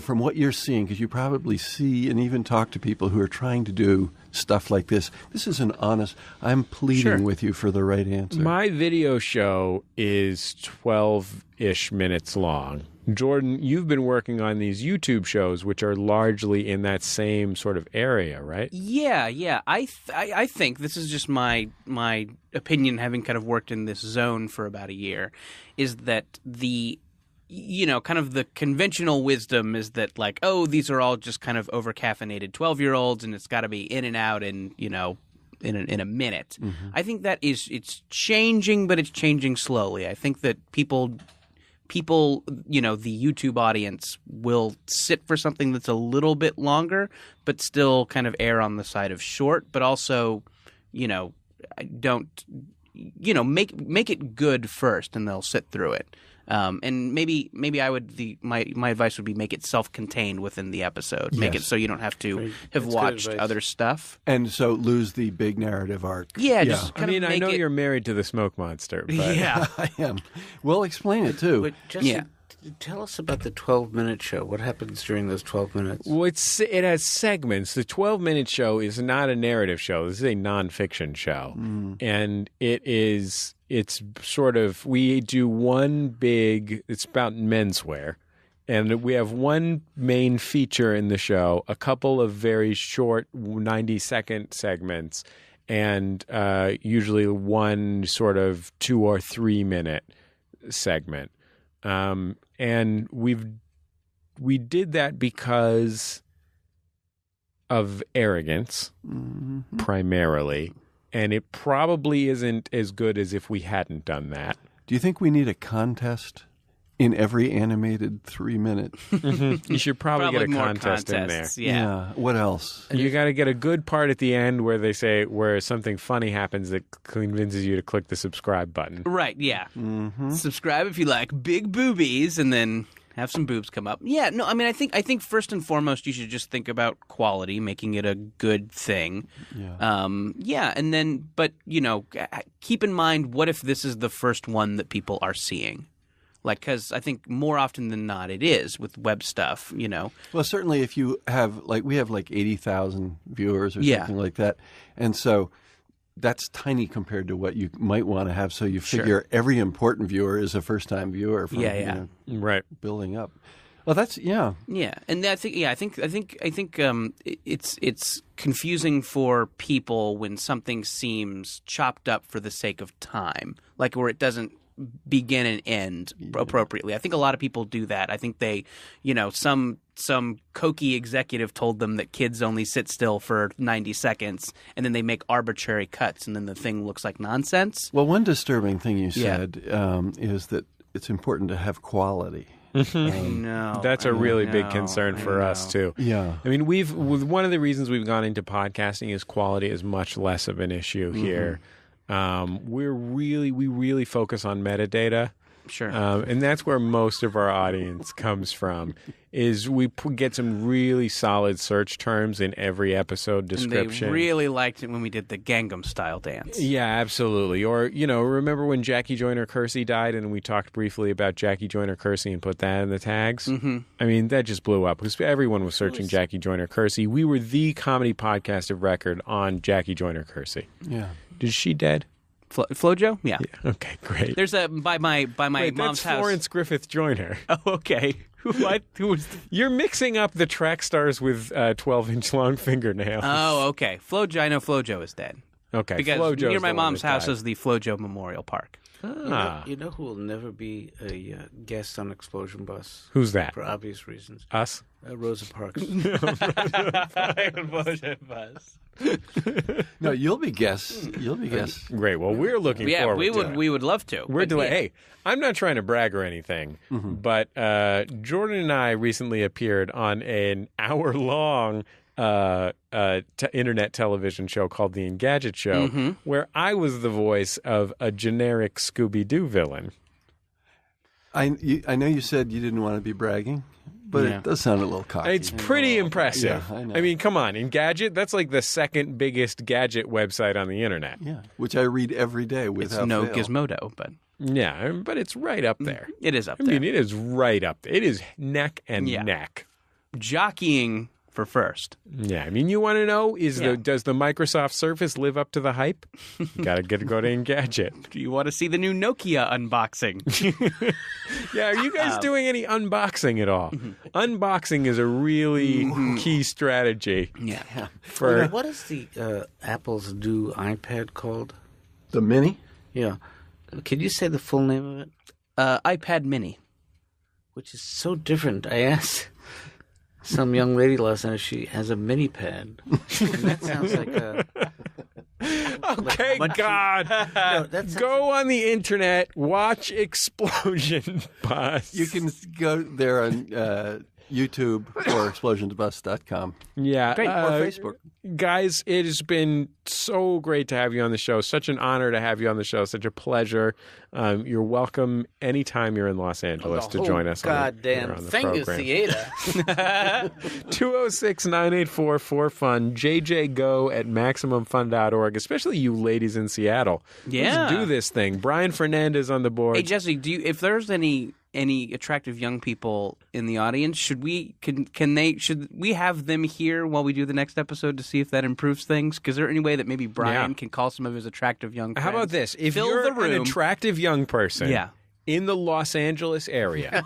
from what you're seeing, because you probably see and even talk to people who are trying to do stuff like this. This is an honest, I'm pleading with you for the right answer. My video show is 12-ish minutes long. Jordan, you've been working on these YouTube shows, which are largely in that same sort of area, right? Yeah. I think this is just my opinion, having kind of worked in this zone for about a year, is that the kind of the conventional wisdom is that like, oh, these are all just kind of over-caffeinated 12-year-olds, and it's got to be in and out in a minute. Mm-hmm. I think that it's changing, but it's changing slowly. I think that people, the YouTube audience will sit for something that's a little bit longer, but still kind of err on the side of short, but also, don't, make it good first, and they'll sit through it. And maybe I would my advice would be make it self-contained within the episode. Make it so you don't have to have watched other stuff. And so lose the big narrative arc. Yeah, just kind of you're married to the smoke monster. But... Yeah, I am. Well, explain it too. But Jesse, Tell us about the 12-minute show. What happens during those 12 minutes? Well, it has segments. The 12-minute show is not a narrative show. This is a nonfiction show. And it's sort of, we do one big, it's about menswear. And we have one main feature in the show, a couple of very short 90-second segments, and usually one sort of 2 or 3 minute segment. And we did that because of arrogance, primarily, and it probably isn't as good as if we hadn't done that. Do you think we need a contest in every animated 3-minute? You should probably get a more contest in there. contests, Yeah. What else? You got to get a good part at the end where they say where something funny happens that convinces you to click the subscribe button. Right, yeah. Subscribe if you like big boobies, and then have some boobs come up. Yeah, no, I mean, I think first and foremost you should just think about quality, making it a good thing. Yeah. And then, but, keep in mind, what if this is the first one that people are seeing? Like, because I think more often than not it is with web stuff, Well, certainly if you have, we have 80,000 viewers or Yeah. something like that. And so that's tiny compared to what you might want to have. So you figure every important viewer is a first-time viewer from Right. building up. Well, that's, yeah. Yeah, and I think it's confusing for people when something seems chopped up for the sake of time, like where it doesn't begin and end appropriately. I think a lot of people do that. I think they, some cokey executive told them that kids only sit still for 90 seconds, and then they make arbitrary cuts, and then the thing looks like nonsense. Well, one disturbing thing you said is that it's important to have quality. No, That's a really big concern for us too. Yeah. I mean, one of the reasons we've gone into podcasting is quality is much less of an issue here. We really focus on metadata. Sure. And that's where most of our audience comes from, is we get some really solid search terms in every episode description. And they really liked it when we did the Gangnam Style dance. Yeah, absolutely. Or, remember when Jackie Joyner-Kersee died and we talked briefly about Jackie Joyner-Kersee and put that in the tags? Mm-hmm. I mean, that just blew up because everyone was searching Jackie Joyner-Kersee. We were the comedy podcast of record on Jackie Joyner-Kersee. Yeah. Is she dead? Flojo? Yeah. Okay, great. There's by my Wait, mom's that's house. Florence Griffith Joyner. Oh, okay. What? Who was? You're mixing up the track stars with 12-inch long fingernails. Oh, okay. I know Flojo is dead. Okay. Because Flojo's near my the one mom's that house died. is the Flojo Memorial Park. You know who will never be a guest on Explosion Bus? Who's that? For obvious reasons. Us? Rosa Parks. Explosion Bus. No, you'll be guests. You'll be guests. Great. Well, we're looking Yeah, forward we to would. it. We would love to. We're But delayed. yeah. Hey, I'm not trying to brag or anything, but Jordan and I recently appeared on an hour-long internet television show called The Engadget Show, where I was the voice of a generic Scooby-Doo villain. I know you said you didn't want to be bragging, but it does sound a little cocky. It's pretty impressive. Yeah, I know. I mean, come on. Engadget, that's like the second biggest gadget website on the internet. Yeah, which I read every day It's without no fail. Gizmodo, but Yeah, but it's right up there. it is up I there. mean, it is right up there. It is neck and neck. Jockeying for first. Yeah, I mean, you want to know does the Microsoft Surface live up to the hype? Got to go to Engadget. Do you want to see the new Nokia unboxing? Yeah, are you guys doing any unboxing at all? Unboxing is a really key strategy. Yeah. For What is the Apple's new iPad called? The Mini? Yeah. Can you say the full name of it? iPad Mini. Which is so different. I asked some young lady last night if she has a mini pad. And that sounds like a... Okay, God. No, that sounds Go on the internet, watch Explosion Bus. You can go there on YouTube or explosionsbus.com. Yeah. Great. Or Facebook. Guys, it has been so great to have you on the show. Such an honor to have you on the show. Such a pleasure. You're welcome anytime you're in Los Angeles to join us goddamn on the finger program. theater. 206-984-4FUN. JJGo at MaximumFun.org, especially you ladies in Seattle. Yeah. Let's do this thing. Brian Fernandez on the board. Hey, Jesse, if there's any any attractive young people in the audience, should we have them here while we do the next episode to see if that improves things? Because is there any way that maybe Brian can call some of his attractive young friends? How about this? If Fill you're the room. an attractive young person Yeah. in the Los Angeles area,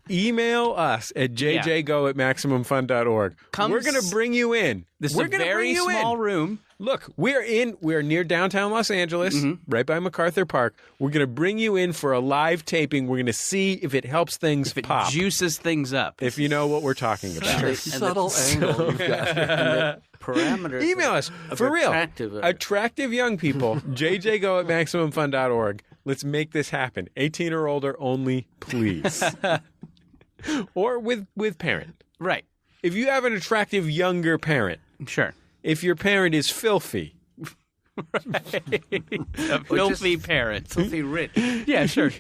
email us at jjgo@maximumfun.org. We're going to bring you in. This We're is a gonna very bring you small in. room. Look, we're near downtown Los Angeles, right by MacArthur Park. We're going to bring you in for a live taping. We're going to see if it helps things If it pop. juices things up. If you know what we're talking about. A subtle angle you've got. Parameters. Email us, of for real. attractive, Attractive young people, jjgo@maximumfun.org. Let's make this happen. 18 or older only, please. Or with parent. Right. If you have an attractive younger parent, Sure. if your parent is filthy, A filthy parent. filthy rich. Yeah, sure.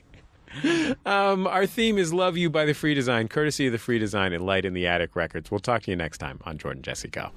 our theme is Love You by The Free Design, courtesy of The Free Design and Light in the Attic Records. We'll talk to you next time on Jordan Jesse Go.